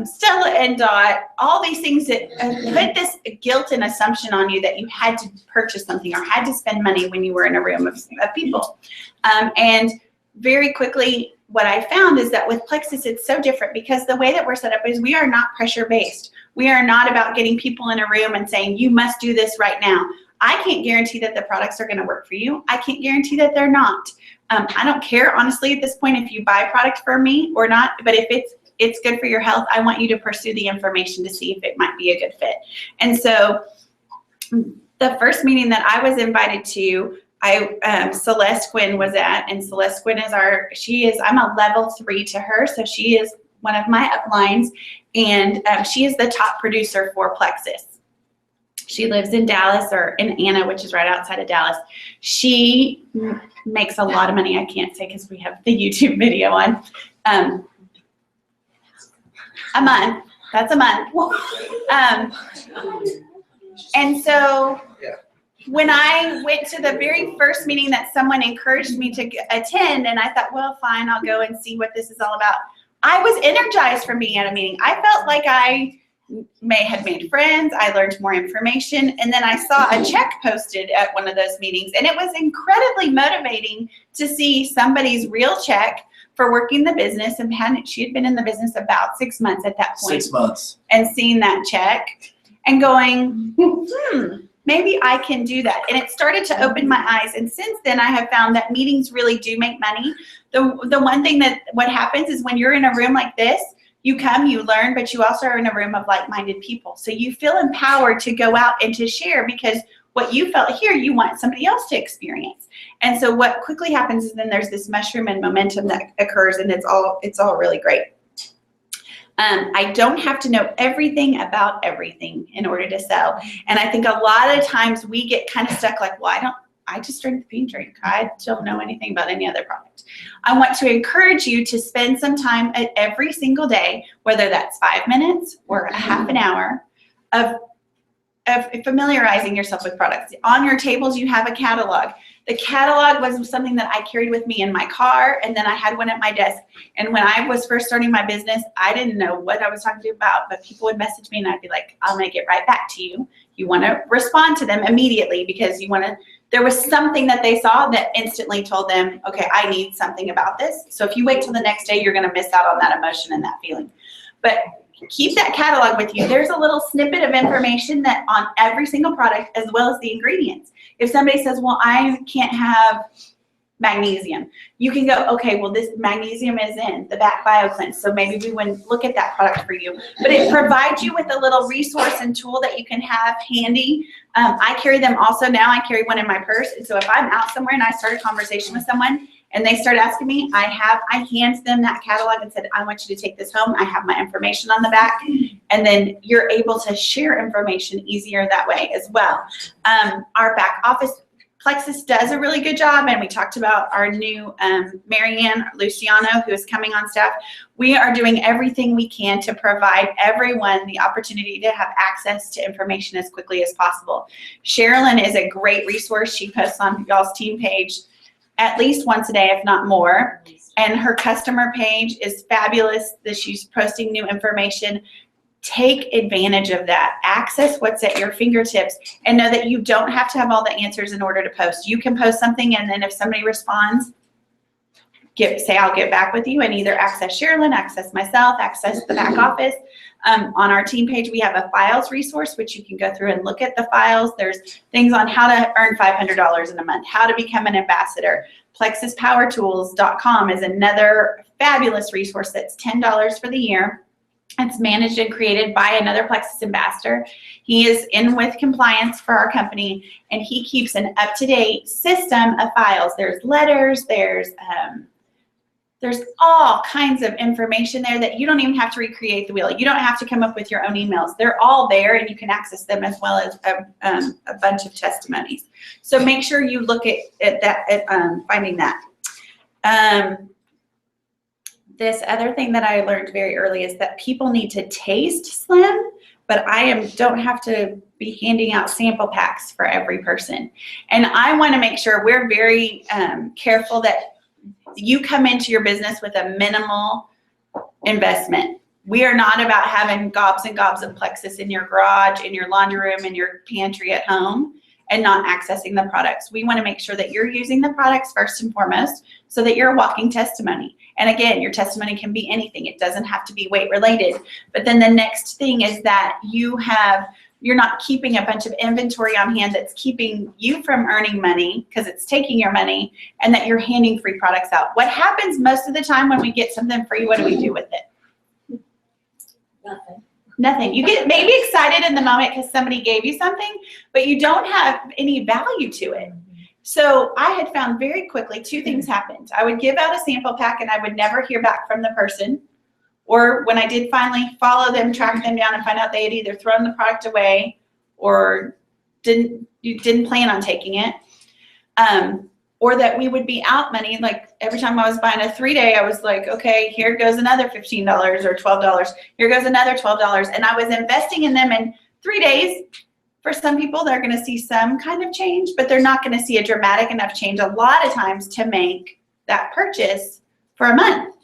Stella and Dot, all these things that put this guilt and assumption on you that you had to purchase something or had to spend money when you were in a room of people. And very quickly, what I found is that with Plexus, it's so different because the way that we're set up is we are not pressure-based. We are not about getting people in a room and saying, you must do this right now. I can't guarantee that the products are going to work for you. I can't guarantee that they're not. I don't care, honestly, at this point, if you buy product from me or not, but if it's good for your health, I want you to pursue the information to see if it might be a good fit. And so the first meeting that I was invited to, Celeste Quinn was at, and Celeste Quinn is I'm a level 3 to her, so she is one of my uplines, and she is the top producer for Plexus. She lives in Dallas, or in Anna, which is right outside of Dallas. She makes a lot of money. I can't say because we have the YouTube video on. A month. That's a month. And so when I went to the very first meeting that someone encouraged me to attend, and I thought, well, fine, I'll go and see what this is all about. I was energized from being at a meeting. I felt like I had made friends, I learned more information, and then I saw a check posted at one of those meetings, and it was incredibly motivating to see somebody's real check for working the business, and she had been in the business about 6 months at that point. 6 months. And seeing that check and going, maybe I can do that. And it started to open my eyes, and since then I have found that meetings really do make money. The one thing what happens is when you're in a room like this, you come, you learn, but you also are in a room of like-minded people. So you feel empowered to go out and to share because what you felt here, you want somebody else to experience. And so what quickly happens is then there's this mushroom and momentum that occurs, and it's all really great. I don't have to know everything about everything in order to sell. And I think a lot of times we get kind of stuck like, well, I just drink the pink drink. I don't know anything about any other product. I want to encourage you to spend some time every single day, whether that's 5 minutes or a half an hour, of familiarizing yourself with products. On your tables, you have a catalog. The catalog was something that I carried with me in my car, and then I had one at my desk. And when I was first starting my business, I didn't know what I was talking to you about, but people would message me, and I'd be like, I'll make it right back to you. You want to respond to them immediately because there was something that they saw that instantly told them, okay, I need something about this. So if you wait till the next day, you're going to miss out on that emotion and that feeling. But keep that catalog with you. There's a little snippet of information that on every single product, as well as the ingredients. If somebody says, well, I can't have magnesium, you can go, okay, well, this magnesium is in the Back Bio Cleanse, so maybe we wouldn't look at that product for you. But it provides you with a little resource and tool that you can have handy. I carry them also now. I carry one in my purse, and so if I'm out somewhere and I start a conversation with someone and they start asking me, I hand them that catalog and said, I want you to take this home. I have my information on the back. And then you're able to share information easier that way as well. Our back office, Plexus does a really good job, and we talked about our new Marianne Luciano, who is coming on staff. We are doing everything we can to provide everyone the opportunity to have access to information as quickly as possible. Sherilyn is a great resource. She posts on y'all's team page at least once a day, if not more. And her customer page is fabulous. That she's posting new information. Take advantage of that. Access what's at your fingertips, and know that you don't have to have all the answers in order to post. You can post something, and then if somebody responds, say I'll get back with you, and either access Sherilyn, access myself, access the back office. On our team page, we have a files resource, which you can go through and look at the files. There's things on how to earn $500 in a month, how to become an ambassador. PlexusPowerTools.com is another fabulous resource that's $10 for the year. It's managed and created by another Plexus ambassador. He is in with compliance for our company, and he keeps an up-to-date system of files. There's letters, there's all kinds of information there that you don't even have to recreate the wheel. You don't have to come up with your own emails. They're all there, and you can access them, as well as a bunch of testimonies. So make sure you look at finding that. This other thing that I learned very early is that people need to taste Slim, but don't have to be handing out sample packs for every person. And I want to make sure we're very careful that you come into your business with a minimal investment. We are not about having gobs and gobs of Plexus in your garage, in your laundry room, in your pantry at home, and not accessing the products. We want to make sure that you're using the products first and foremost, so that you're a walking testimony. And again, your testimony can be anything. It doesn't have to be weight related. But then the next thing is that you're not keeping a bunch of inventory on hand that's keeping you from earning money, because it's taking your money, and that you're handing free products out. What happens most of the time when we get something free, what do we do with it? Nothing. You get maybe excited in the moment because somebody gave you something, but you don't have any value to it. So I had found very quickly two things happened. I would give out a sample pack, and I would never hear back from the person. Or when I did finally follow them, track them down, and find out they had either thrown the product away or didn't plan on taking it. Or that we would be out money. Like every time I was buying a 3-day, I was like, okay, here goes another $15 or $12. Here goes another $12. And I was investing in them in 3 days. For some people, they're going to see some kind of change, but they're not going to see a dramatic enough change a lot of times to make that purchase for a month.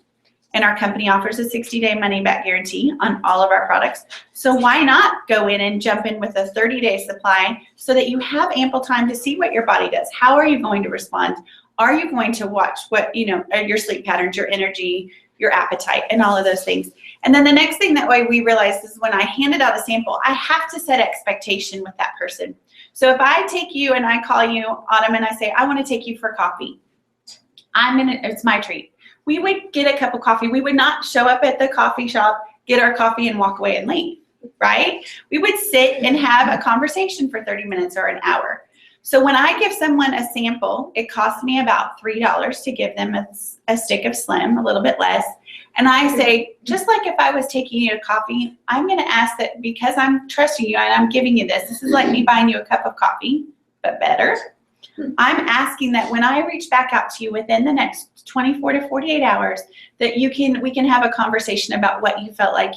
And our company offers a 60-day money-back guarantee on all of our products. So why not go in and jump in with a 30-day supply, so that you have ample time to see what your body does? How are you going to respond? Are you going to watch your sleep patterns, your energy, your appetite, and all of those things? And then the next thing that way we realized is when I handed out a sample, I have to set expectation with that person. So if I take you and I call you, Autumn, and I say, I want to take you for coffee, it's my treat. We would get a cup of coffee. We would not show up at the coffee shop, get our coffee, and walk away and leave, right? We would sit and have a conversation for 30 minutes or an hour. So when I give someone a sample, it costs me about $3 to give them a stick of Slim, a little bit less. And I say, just like if I was taking you to coffee, I'm going to ask that, because I'm trusting you and I'm giving you this is like me buying you a cup of coffee, but better. I'm asking that when I reach back out to you within the next 24 to 48 hours, that we can have a conversation about what you felt like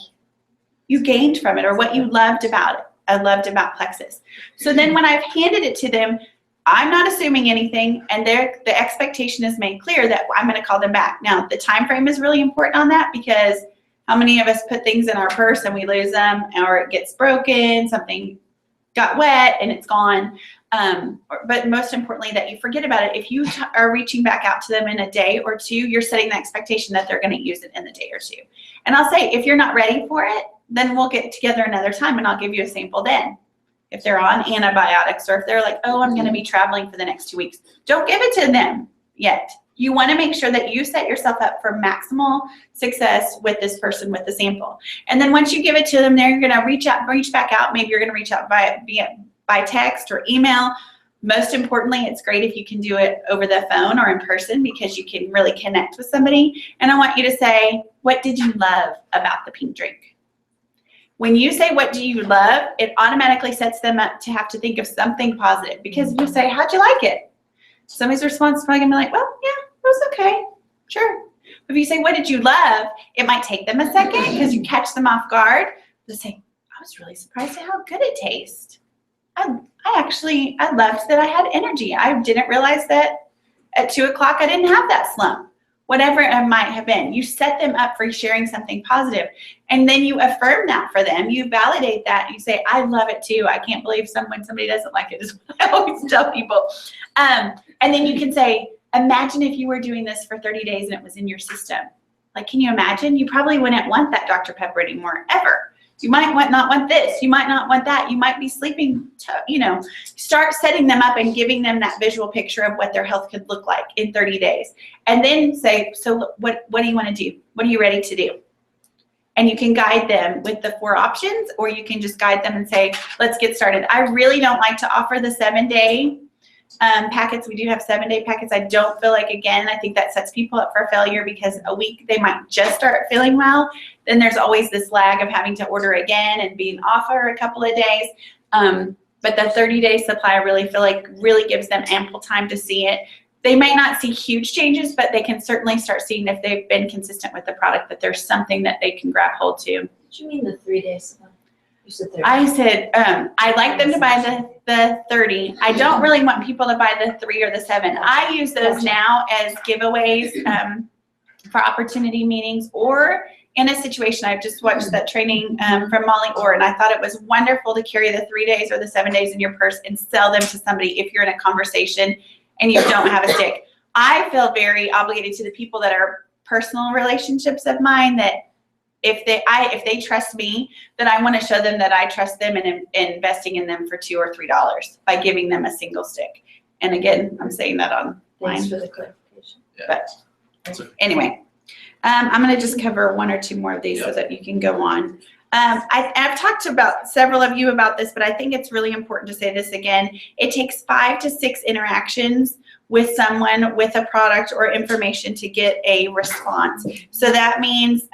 you gained from it, or what you loved about it. I loved about Plexus. So then when I've handed it to them, I'm not assuming anything, and the expectation is made clear that I'm going to call them back. Now, the time frame is really important on that, because how many of us put things in our purse and we lose them, or it gets broken, something got wet and it's gone. But most importantly, that you forget about it. If you are reaching back out to them in a day or two, you're setting the expectation that they're going to use it in the day or two. And I'll say, if you're not ready for it, then we'll get together another time and I'll give you a sample then. If they're on antibiotics, or if they're like, oh, I'm going to be traveling for the next 2 weeks, don't give it to them yet. You want to make sure that you set yourself up for maximal success with this person with the sample. And then once you give it to them, they're going to reach back out. Maybe you're going to reach out by text or email. Most importantly, it's great if you can do it over the phone or in person because you can really connect with somebody. And I want you to say, what did you love about the pink drink? When you say, what do you love, it automatically sets them up to have to think of something positive because you'll say, how'd you like it? Somebody's response is probably gonna be like, well, yeah, it was okay, sure. If you say, what did you love? It might take them a second because you catch them off guard. They say, I was really surprised at how good it tastes. I loved that I had energy. I didn't realize that at 2 o'clock I didn't have that slump. Whatever it might have been. You set them up for sharing something positive. And then you affirm that for them. You validate that. You say, I love it too. I can't believe somebody doesn't like it, is what I always tell people. And then you can say, imagine if you were doing this for 30 days and it was in your system. Like, can you imagine? You probably wouldn't want that Dr. Pepper anymore, ever. You might not want this. You might not want that. You might be sleeping, start setting them up and giving them that visual picture of what their health could look like in 30 days. And then say, so what do you want to do? What are you ready to do? And you can guide them with the 4 options, or you can just guide them and say, let's get started. I really don't like to offer the 7-day packets. We do have 7-day packets. I don't feel like, again, I think that sets people up for failure because a week they might just start feeling well. Then there's always this lag of having to order again and being off for a couple of days. But the 30-day supply, I really feel like really gives them ample time to see it. They may not see huge changes, but they can certainly start seeing if they've been consistent with the product that there's something that they can grab hold to. What do you mean the 3-day supply? You said 30. I said I like them to buy the 30. I don't really want people to buy the 3 or the 7. I use those now as giveaways for opportunity meetings or in a situation. I've just watched that training from Molly Orr, and I thought it was wonderful to carry the 3 days or the 7 days in your purse and sell them to somebody if you're in a conversation and you don't have a stick. I feel very obligated to the people that are personal relationships of mine that if they trust me, then I want to show them that I trust them and investing in them for $2 or $3 by giving them a single stick. And again, I'm saying that online. Thanks for the clarification. But anyway, I'm going to just cover 1 or 2 more of these so that you can go on. I've talked about several of you about this, but I think it's really important to say this again. It takes 5 to 6 interactions with someone with a product or information to get a response. So that means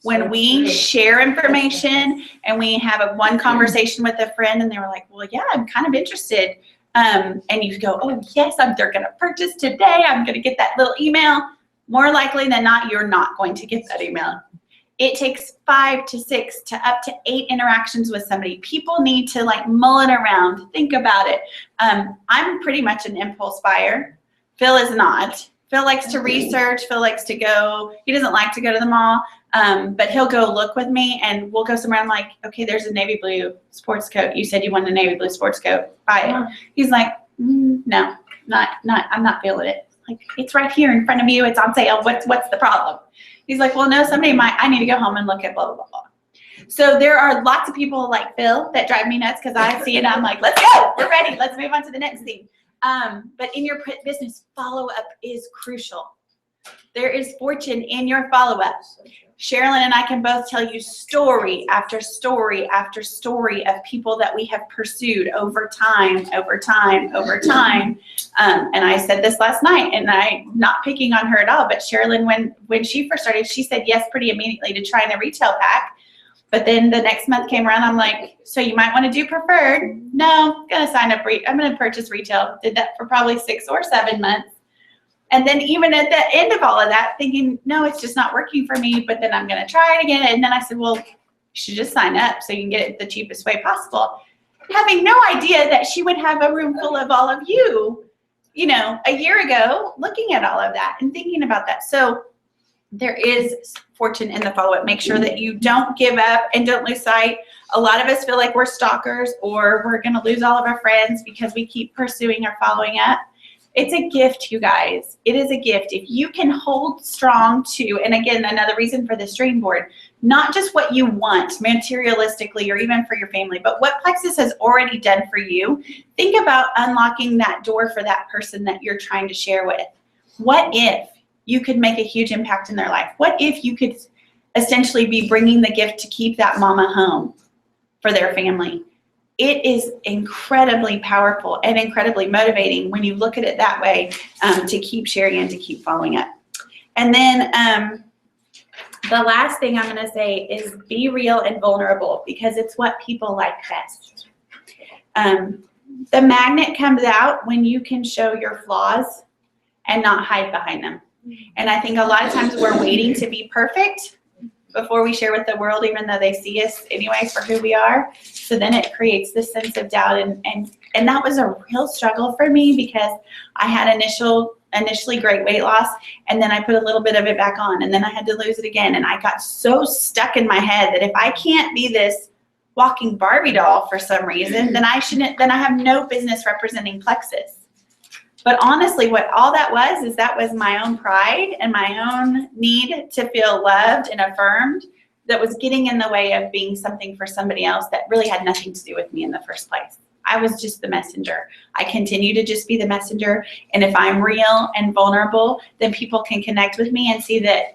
when we share information and we have one conversation with a friend and they were like, well, yeah, I'm kind of interested. And you go, oh, yes, they're going to purchase today. I'm going to get that little email. More likely than not, you're not going to get that email. It takes 5 to 6 to up to 8 interactions with somebody. People need to mull it around, think about it. I'm pretty much an impulse buyer. Phil is not. Phil likes to research. Phil likes to go. He doesn't like to go to the mall, but he'll go look with me, and we'll go somewhere. I'm like, okay, there's a navy blue sports coat. You said you wanted a navy blue sports coat. Buy it. He's like, no, not. I'm not feeling it. Like, it's right here in front of you. It's on sale. What's the problem? He's like, well, no, I need to go home and look at blah, blah, blah, blah. So there are lots of people like Phil that drive me nuts because I see it. I'm like, let's go. We're ready. Let's move on to the next thing. But in your business, follow-up is crucial. There is fortune in your follow-up. Sherilyn and I can both tell you story after story after story of people that we have pursued over time. And I said this last night, and I'm not picking on her at all, but Sherilyn, when she first started, she said yes pretty immediately to trying a retail pack. But then the next month came around, I'm like, so you might want to do preferred. No, I'm going to purchase retail. Did that for probably 6 or 7 months. And then even at the end of all of that, thinking, no, it's just not working for me, but then I'm going to try it again. And then I said, well, you should just sign up so you can get it the cheapest way possible. Having no idea that she would have a room full of all of you, a year ago, looking at all of that and thinking about that. So there is fortune in the follow-up. Make sure that you don't give up and don't lose sight. A lot of us feel like we're stalkers or we're going to lose all of our friends because we keep pursuing or following up. It's a gift, you guys. It is a gift. If you can hold strong to, and again, another reason for this dream board, not just what you want materialistically or even for your family, but what Plexus has already done for you. Think about unlocking that door for that person that you're trying to share with. What if you could make a huge impact in their life? What if you could essentially be bringing the gift to keep that mama home for their family? it is incredibly powerful and incredibly motivating when you look at it that way, to keep sharing and to keep following up. And then the last thing I'm going to say is be real and vulnerable, because it's what people like best. The magnet comes out when you can show your flaws and not hide behind them. And I think a lot of times we're waiting to be perfect before we share with the world, even though they see us anyway for who we are. So then it creates this sense of doubt. And that was a real struggle for me, because I had initially great weight loss, and then I put a little bit of it back on, and then I had to lose it again. And I got so stuck in my head that if I can't be this walking Barbie doll for some reason, then I have no business representing Plexus. But honestly, what all that was my own pride and my own need to feel loved and affirmed that was getting in the way of being something for somebody else that really had nothing to do with me in the first place. I was just the messenger. I continue to just be the messenger. And if I'm real and vulnerable, then people can connect with me and see that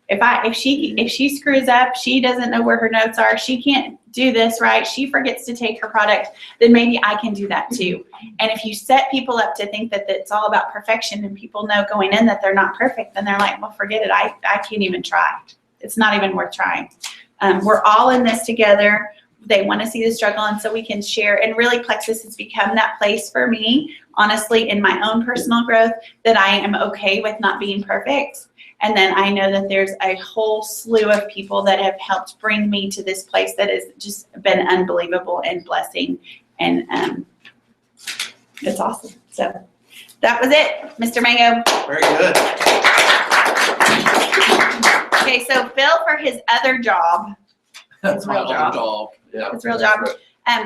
if she screws up, she doesn't know where her notes are, she can't do this right, she forgets to take her product, then maybe I can do that too. And if you set people up to think that it's all about perfection, and people know going in that they're not perfect, then they're like, well, forget it. I can't even try. It's not even worth trying. We're all in this together. They want to see the struggle, and so we can share. And really, Plexus has become that place for me, honestly, in my own personal growth, that I am okay with not being perfect. And then I know that there's a whole slew of people that have helped bring me to this place that has just been unbelievable and blessing. And it's awesome. So that was it, Mr. Mango. Very good. Okay, so Phil, for his other job, That's my real other job. job. Yeah. His real job.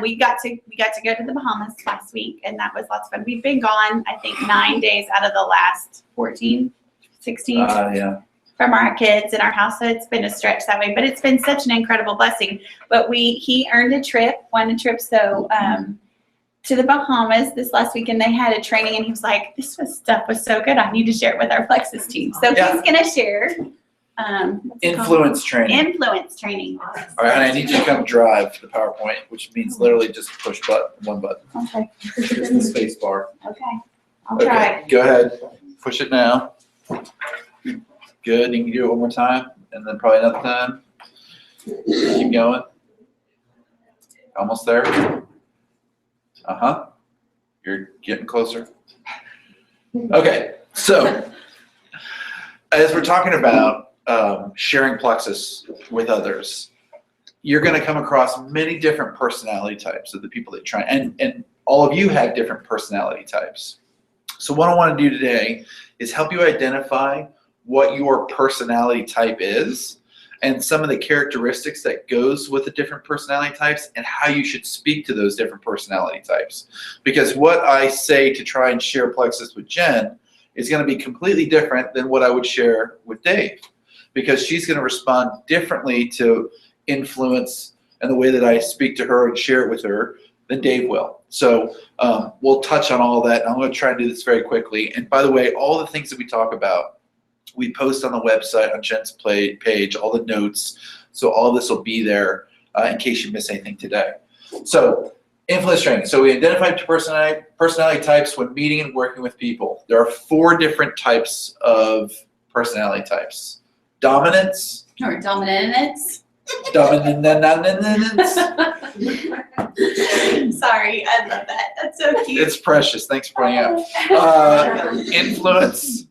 We got to go to the Bahamas last week, and that was lots of fun. We've been gone, I think, 9 days out of the last 14, 16 Yeah. from our kids in our house. So it's been a stretch that way, but it's been such an incredible blessing. But he earned a trip, won a trip. So to the Bahamas this last weekend, they had a training, and he was like, stuff was so good. I need to share it with our Plexus team. So Yeah. he's going to share. Influence training. Influence training. All right, honey, I need you to come drive the PowerPoint, which means literally just push one button. Okay. It's the space bar. Okay. I'll try. Okay, go ahead. Push it now. Good. You can do it one more time, and then probably another time. Keep going. Almost there. You're getting closer. Okay, so as we're talking about sharing Plexus with others, you're going to come across many different personality types of the people that try, and all of you have different personality types. So what I want to do today is help you identify what your personality type is and some of the characteristics that goes with the different personality types and how you should speak to those different personality types. Because what I say to try and share Plexus with Jen is going to be completely different than what I would share with Dave, because she's going to respond differently to influence and the way that I speak to her and share it with her than Dave will. So we'll touch on all that. I'm going to try and do this very quickly. And by the way, all the things that we talk about, we post on the website on Jen's page, all the notes. So all this will be there in case you miss anything today. So influence training. So we identified personality types when meeting and working with people. There are 4 different types of personality types. Dominance. Or dominance. Dominance. Sorry, I love that. That's so cute. It's precious. Thanks for pointing out. Influence,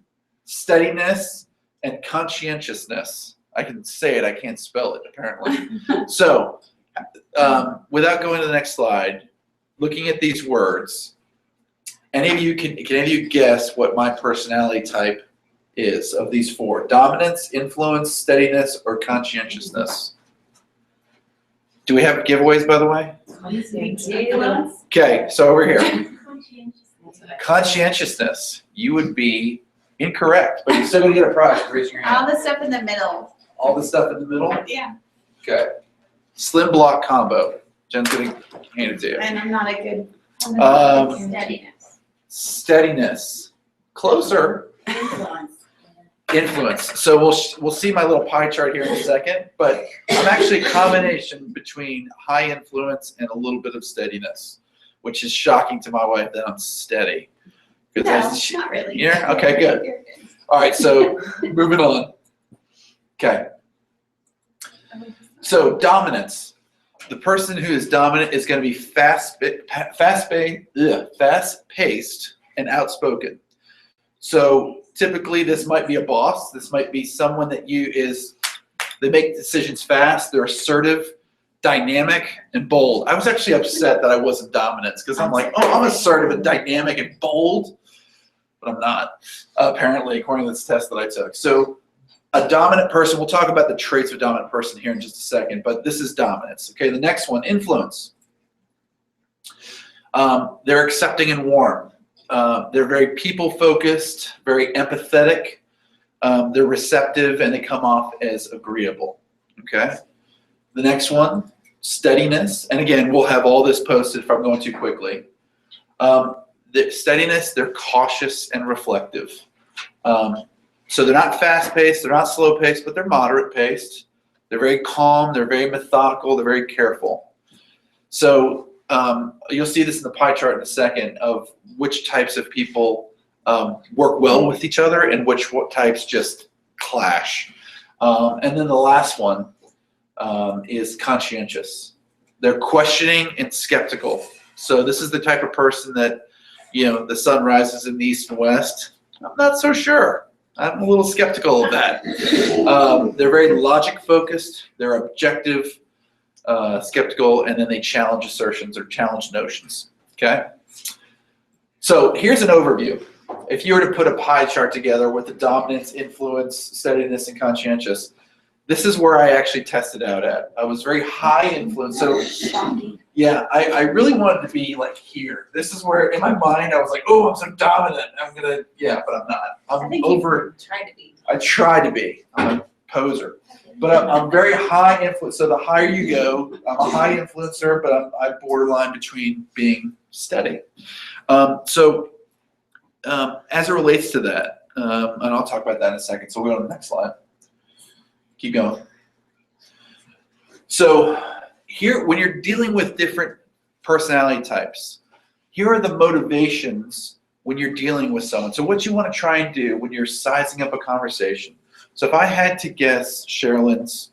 steadiness, and conscientiousness. I can say it. I can't spell it, apparently. So without going to the next slide, looking at these words, can any of you guess what my personality type is of these 4? Dominance, influence, steadiness, or conscientiousness? Do we have giveaways, by the way? Okay, so over here. Conscientiousness. You would be incorrect, but you're still going to get a prize. Raise your hand. All the stuff in the middle. All the stuff in the middle? Yeah. Okay. Slim block combo. Jen's going to hand it to you. And I'm not a good Steadiness. Steadiness. Closer. Influence. So we'll see my little pie chart here in a second, but I'm actually a combination between high influence and a little bit of steadiness, which is shocking to my wife that I'm steady. No, That's- not really. Yeah. Okay. Good. All right. So moving on. Okay. So dominance. The person who is dominant is going to be fast-paced and outspoken. So typically this might be a boss. This might be someone that they make decisions fast. They're assertive, dynamic, and bold. I was actually upset that I wasn't dominant because I'm like, oh, I'm assertive and dynamic and bold, but I'm not, apparently, according to this test that I took. So a dominant person, we'll talk about the traits of a dominant person here in just a second, but this is dominance. Okay, the next one, influence. They're accepting and warm. They're very people-focused, very empathetic. They're receptive, and they come off as agreeable. Okay. The next one, steadiness. And again, we'll have all this posted if I'm going too quickly. The steadiness, they're cautious and reflective. So they're not fast-paced, they're not slow-paced, but they're moderate-paced. They're very calm, they're very methodical, they're very careful. So you'll see this in the pie chart in a second of which types of people work well with each other and what types just clash. And then the last one is conscientious. They're questioning and skeptical. So this is the type of person that, the sun rises in the east and west. I'm not so sure. I'm a little skeptical of that. They're very logic-focused. They're objective, skeptical, and then they challenge assertions or challenge notions. Okay? So here's an overview. If you were to put a pie chart together with the dominance, influence, steadiness, and conscientious, this is where I actually tested out at. I was very high influence. So yeah, I really wanted to be like here. This is where in my mind I was like, oh, I'm so dominant. But I'm not. I try to be. I'm a poser. But I'm very high influence. So the higher you go, I'm a high influencer, but I'm borderline between being steady. As it relates to that, and I'll talk about that in a second. So we'll go to the next slide. Keep going. So here, when you're dealing with different personality types, here are the motivations when you're dealing with someone. So what you want to try and do when you're sizing up a conversation. So if I had to guess Sherilyn's,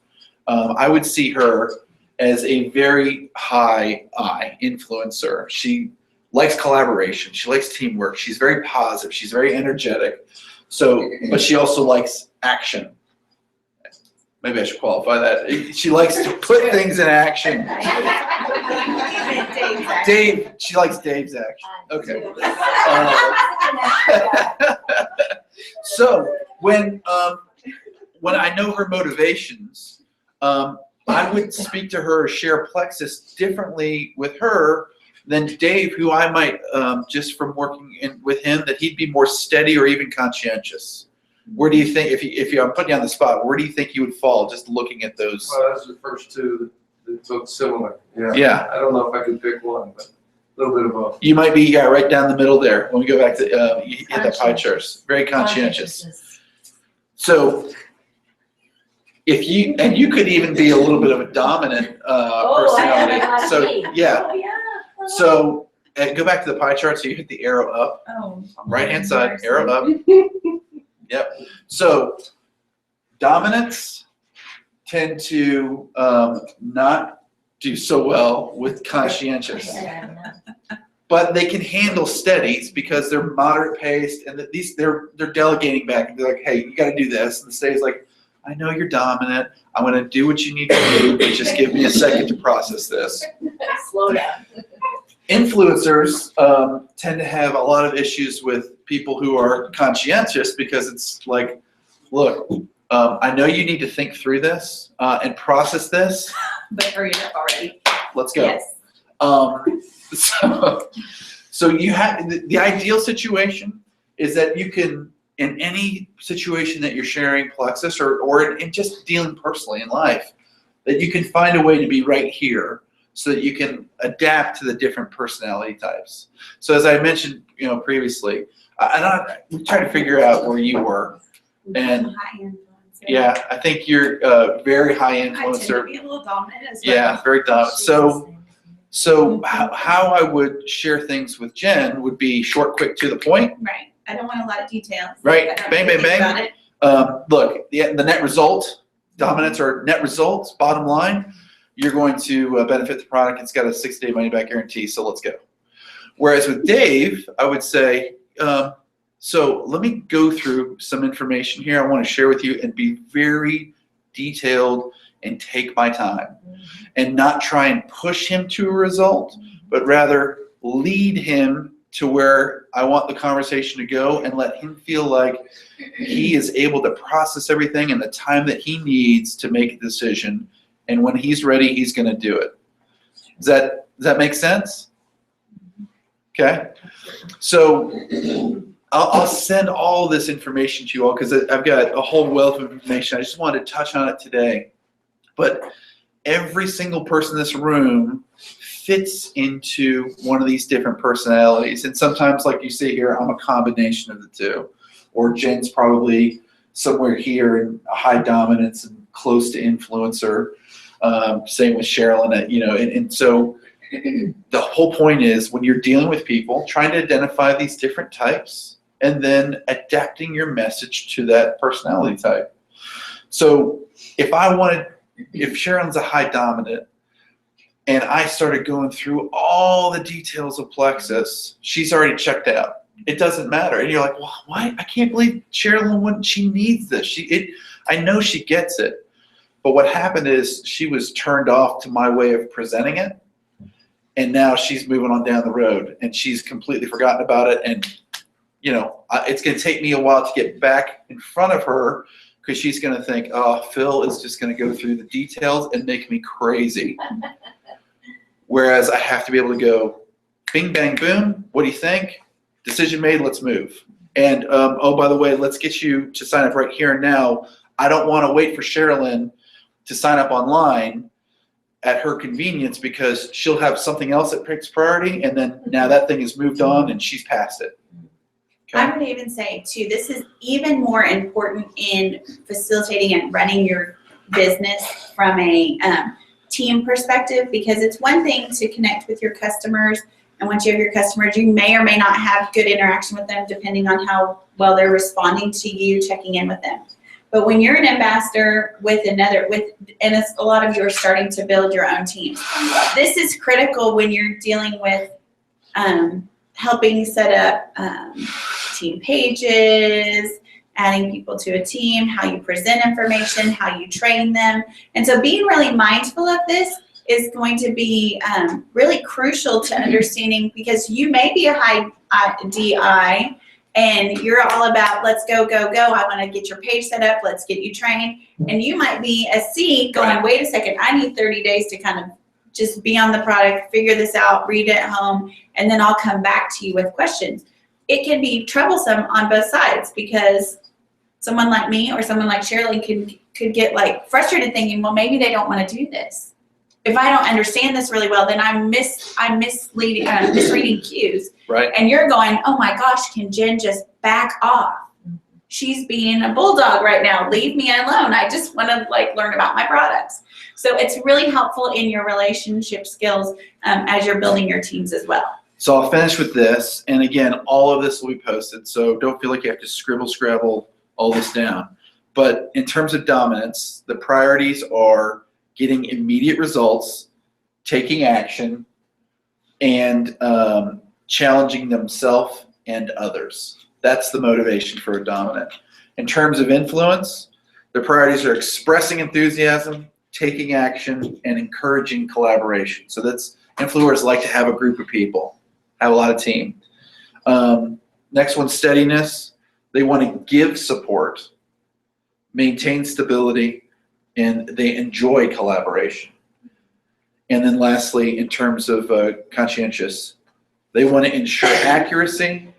I would see her as a very high I influencer. She likes collaboration. She likes teamwork. She's very positive. She's very energetic. But she also likes action. Maybe I should qualify that. She likes to put things in action. Dave, she likes Dave's action. Okay. So when I know her motivations, I would speak to her, share Plexus differently with her than Dave, who I might, just from working with him, that he'd be more steady or even conscientious. Where do you think, if I'm putting you on the spot, where do you think you would fall just looking at those? Well, those are the first two that look similar. Yeah. I don't know if I could pick one, but a little bit of both. You might be right down the middle there. When we go back to you hit the pie charts, very conscientious. So you could even be a little bit of a dominant personality. So go back to the pie chart. So you hit the arrow up. Right hand side, arrow up. Yep. So dominants tend to not do so well with conscientious, but they can handle steadies because they're moderate paced and they're delegating back. They're like, hey, you got to do this, and the steady's like, I know you're dominant. I'm going to do what you need to do, but just give me a second to process this. Slow down. Influencers tend to have a lot of issues with people who are conscientious because it's like, look, I know you need to think through this and process this. But hurry it up already. Let's go. Yes. So you have the ideal situation is that you can, in any situation that you're sharing Plexus or in just dealing personally in life, that you can find a way to be right here so that you can adapt to the different personality types. So as I mentioned, previously, we tried to figure out where you were And High influencer. yeah, I think you're a very high I tend to influencer. be a little dominant as well. Yeah, very dominant. So how I would share things with Jen would be short, quick, to the point. Right. I don't want a lot of details. Right. I don't Bang, really bang, think bang. about it. Look, the net result, dominance or net results, bottom line, you're going to benefit the product. It's got a 6-day money back guarantee, so let's go. Whereas with Dave, I would say, so let me go through some information here I want to share with you and be very detailed and take my time and not try and push him to a result, but rather lead him to where I want the conversation to go and let him feel like he is able to process everything in the time that he needs to make a decision. And when he's ready, he's going to do it. Does that make sense? Okay. So I'll send all this information to you all because I've got a whole wealth of information. I just wanted to touch on it today. But every single person in this room fits into one of these different personalities. And sometimes, like you see here, I'm a combination of the two. Or Jen's probably somewhere here in a high dominance and close to influencer. Same with Sherilyn, and so the whole point is when you're dealing with people, trying to identify these different types and then adapting your message to that personality type. So if Sherilyn's a high dominant and I started going through all the details of Plexus, she's already checked out. It doesn't matter. And you're like, well, why? I can't believe Sherilyn, she needs this. I know she gets it. But what happened is she was turned off to my way of presenting it. And now she's moving on down the road and she's completely forgotten about it. And, it's going to take me a while to get back in front of her because she's going to think, oh, Phil is just going to go through the details and make me crazy. Whereas I have to be able to go, bing, bang, boom. What do you think? Decision made. Let's move. And, oh, by the way, let's get you to sign up right here and now. I don't want to wait for Sherilyn to sign up online at her convenience because she'll have something else that takes priority, and then now that thing has moved on and she's past it. Okay? I'm going to even say, too, this is even more important in facilitating and running your business from a team perspective, because it's one thing to connect with your customers, and once you have your customers, you may or may not have good interaction with them depending on how well they're responding to you, checking in with them. But when you're an ambassador and a lot of you are starting to build your own teams, this is critical when you're dealing with helping set up team pages, adding people to a team, how you present information, how you train them. And so being really mindful of this is going to be really crucial to understanding, because you may be a high DI, and you're all about, let's go, go, go. I want to get your page set up. Let's get you trained. And you might be a C going, wait a second, I need 30 days to kind of just be on the product, figure this out, read it at home, and then I'll come back to you with questions. It can be troublesome on both sides because someone like me or someone like Sherilyn could get like frustrated thinking, well, maybe they don't want to do this. If I don't understand this really well, then I'm misreading cues. Right. And you're going, oh my gosh, can Jen just back off? She's being a bulldog right now. Leave me alone. I just want to learn about my products. So it's really helpful in your relationship skills as you're building your teams as well. So I'll finish with this. And again, all of this will be posted. So don't feel like you have to scrabble all this down. But in terms of dominance, the priorities are getting immediate results, taking action, and challenging themselves and others. That's the motivation for a dominant. In terms of influence, the priorities are expressing enthusiasm, taking action, and encouraging collaboration. So that's influencers like to have a group of people, have a lot of team. Next one, steadiness. They want to give support, maintain stability, and they enjoy collaboration. And then lastly, in terms of conscientious, they want to ensure accuracy,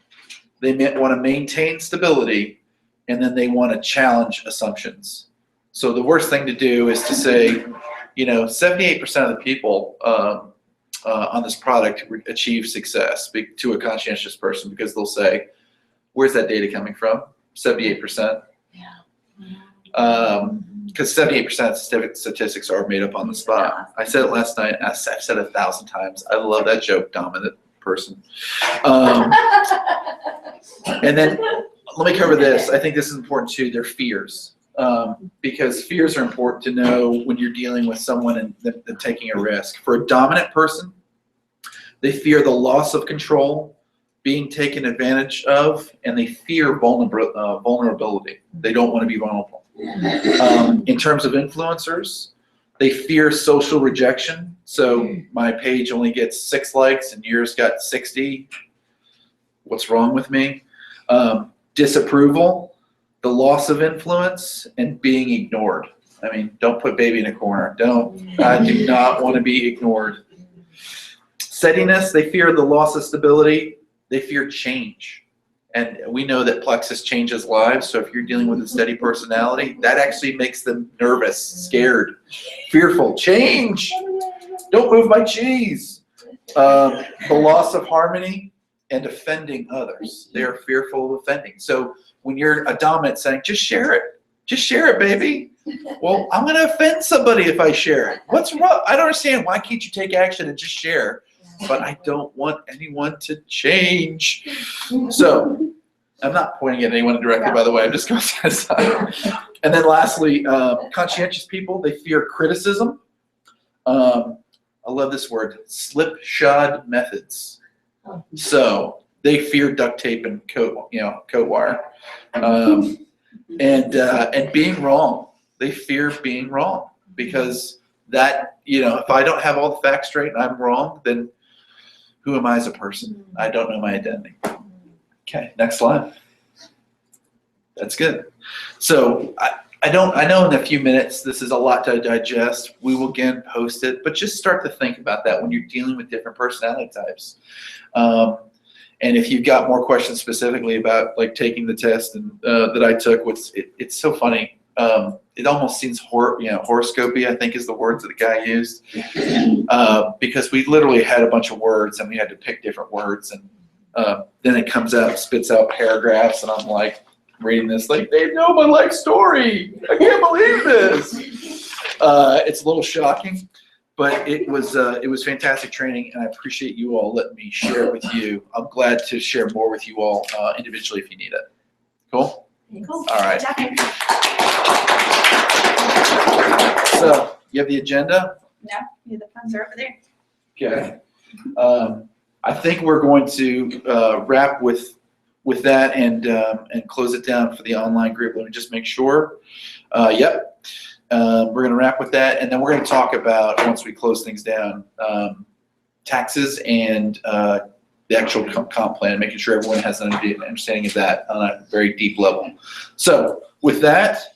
they want to maintain stability, and then they want to challenge assumptions. So the worst thing to do is to say, 78% of the people on this product achieve success to a conscientious person, because they'll say, where's that data coming from? 78%. Yeah. Because 78% of statistics are made up on the spot. I said it last night. I've said it 1,000 times. I love that joke, dominant person. And then let me cover this. I think this is important too. Their fears. Because fears are important to know when you're dealing with someone and them taking a risk. For a dominant person, they fear the loss of control, being taken advantage of, and they fear vulnerability. They don't want to be vulnerable. In terms of influencers, they fear social rejection. So my page only gets 6 likes and yours got 60. What's wrong with me? Disapproval, the loss of influence, and being ignored. I mean, don't put baby in a corner. I do not want to be ignored. Steadiness, they fear the loss of stability. They fear change. And we know that Plexus changes lives. So if you're dealing with a steady personality, that actually makes them nervous, scared, fearful. Change. Don't move my cheese. The loss of harmony and offending others. They are fearful of offending. So when you're a dominant saying, just share it. Just share it, baby. Well, I'm going to offend somebody if I share it. What's wrong? I don't understand. Why can't you take action and just share? But I don't want anyone to change. So I'm not pointing at anyone directly, by the way. I'm just going to aside. And then lastly, conscientious people, they fear criticism. I love this word, slipshod methods. So they fear duct tape and coat wire, and being wrong. They fear being wrong because that, if I don't have all the facts straight and I'm wrong, then who am I as a person? I don't know my identity. Okay, next slide. That's good. So I know in a few minutes this is a lot to digest. We will again post it, but just start to think about that when you're dealing with different personality types. And if you've got more questions specifically about like taking the test and that I took, it's so funny. It almost seems horoscopy, I think is the words that the guy used, because we literally had a bunch of words and we had to pick different words, and then it comes out, spits out paragraphs, and I'm like reading this like, they know my life story. I can't believe this. It's a little shocking, but it was fantastic training, and I appreciate you all letting me share it with you. I'm glad to share more with you all individually if you need it. Cool? Cool. All right. So you have the agenda? No, the funds are over there. Okay. I think we're going to wrap with that and close it down for the online group. Let me just make sure. Yep. We're going to wrap with that, and then we're going to talk about, once we close things down, taxes and the actual comp plan, making sure everyone has an understanding of that on a very deep level. So with that,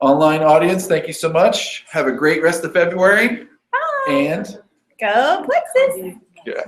online audience, thank you so much. Have a great rest of February. Bye. And go Plexus. yeah.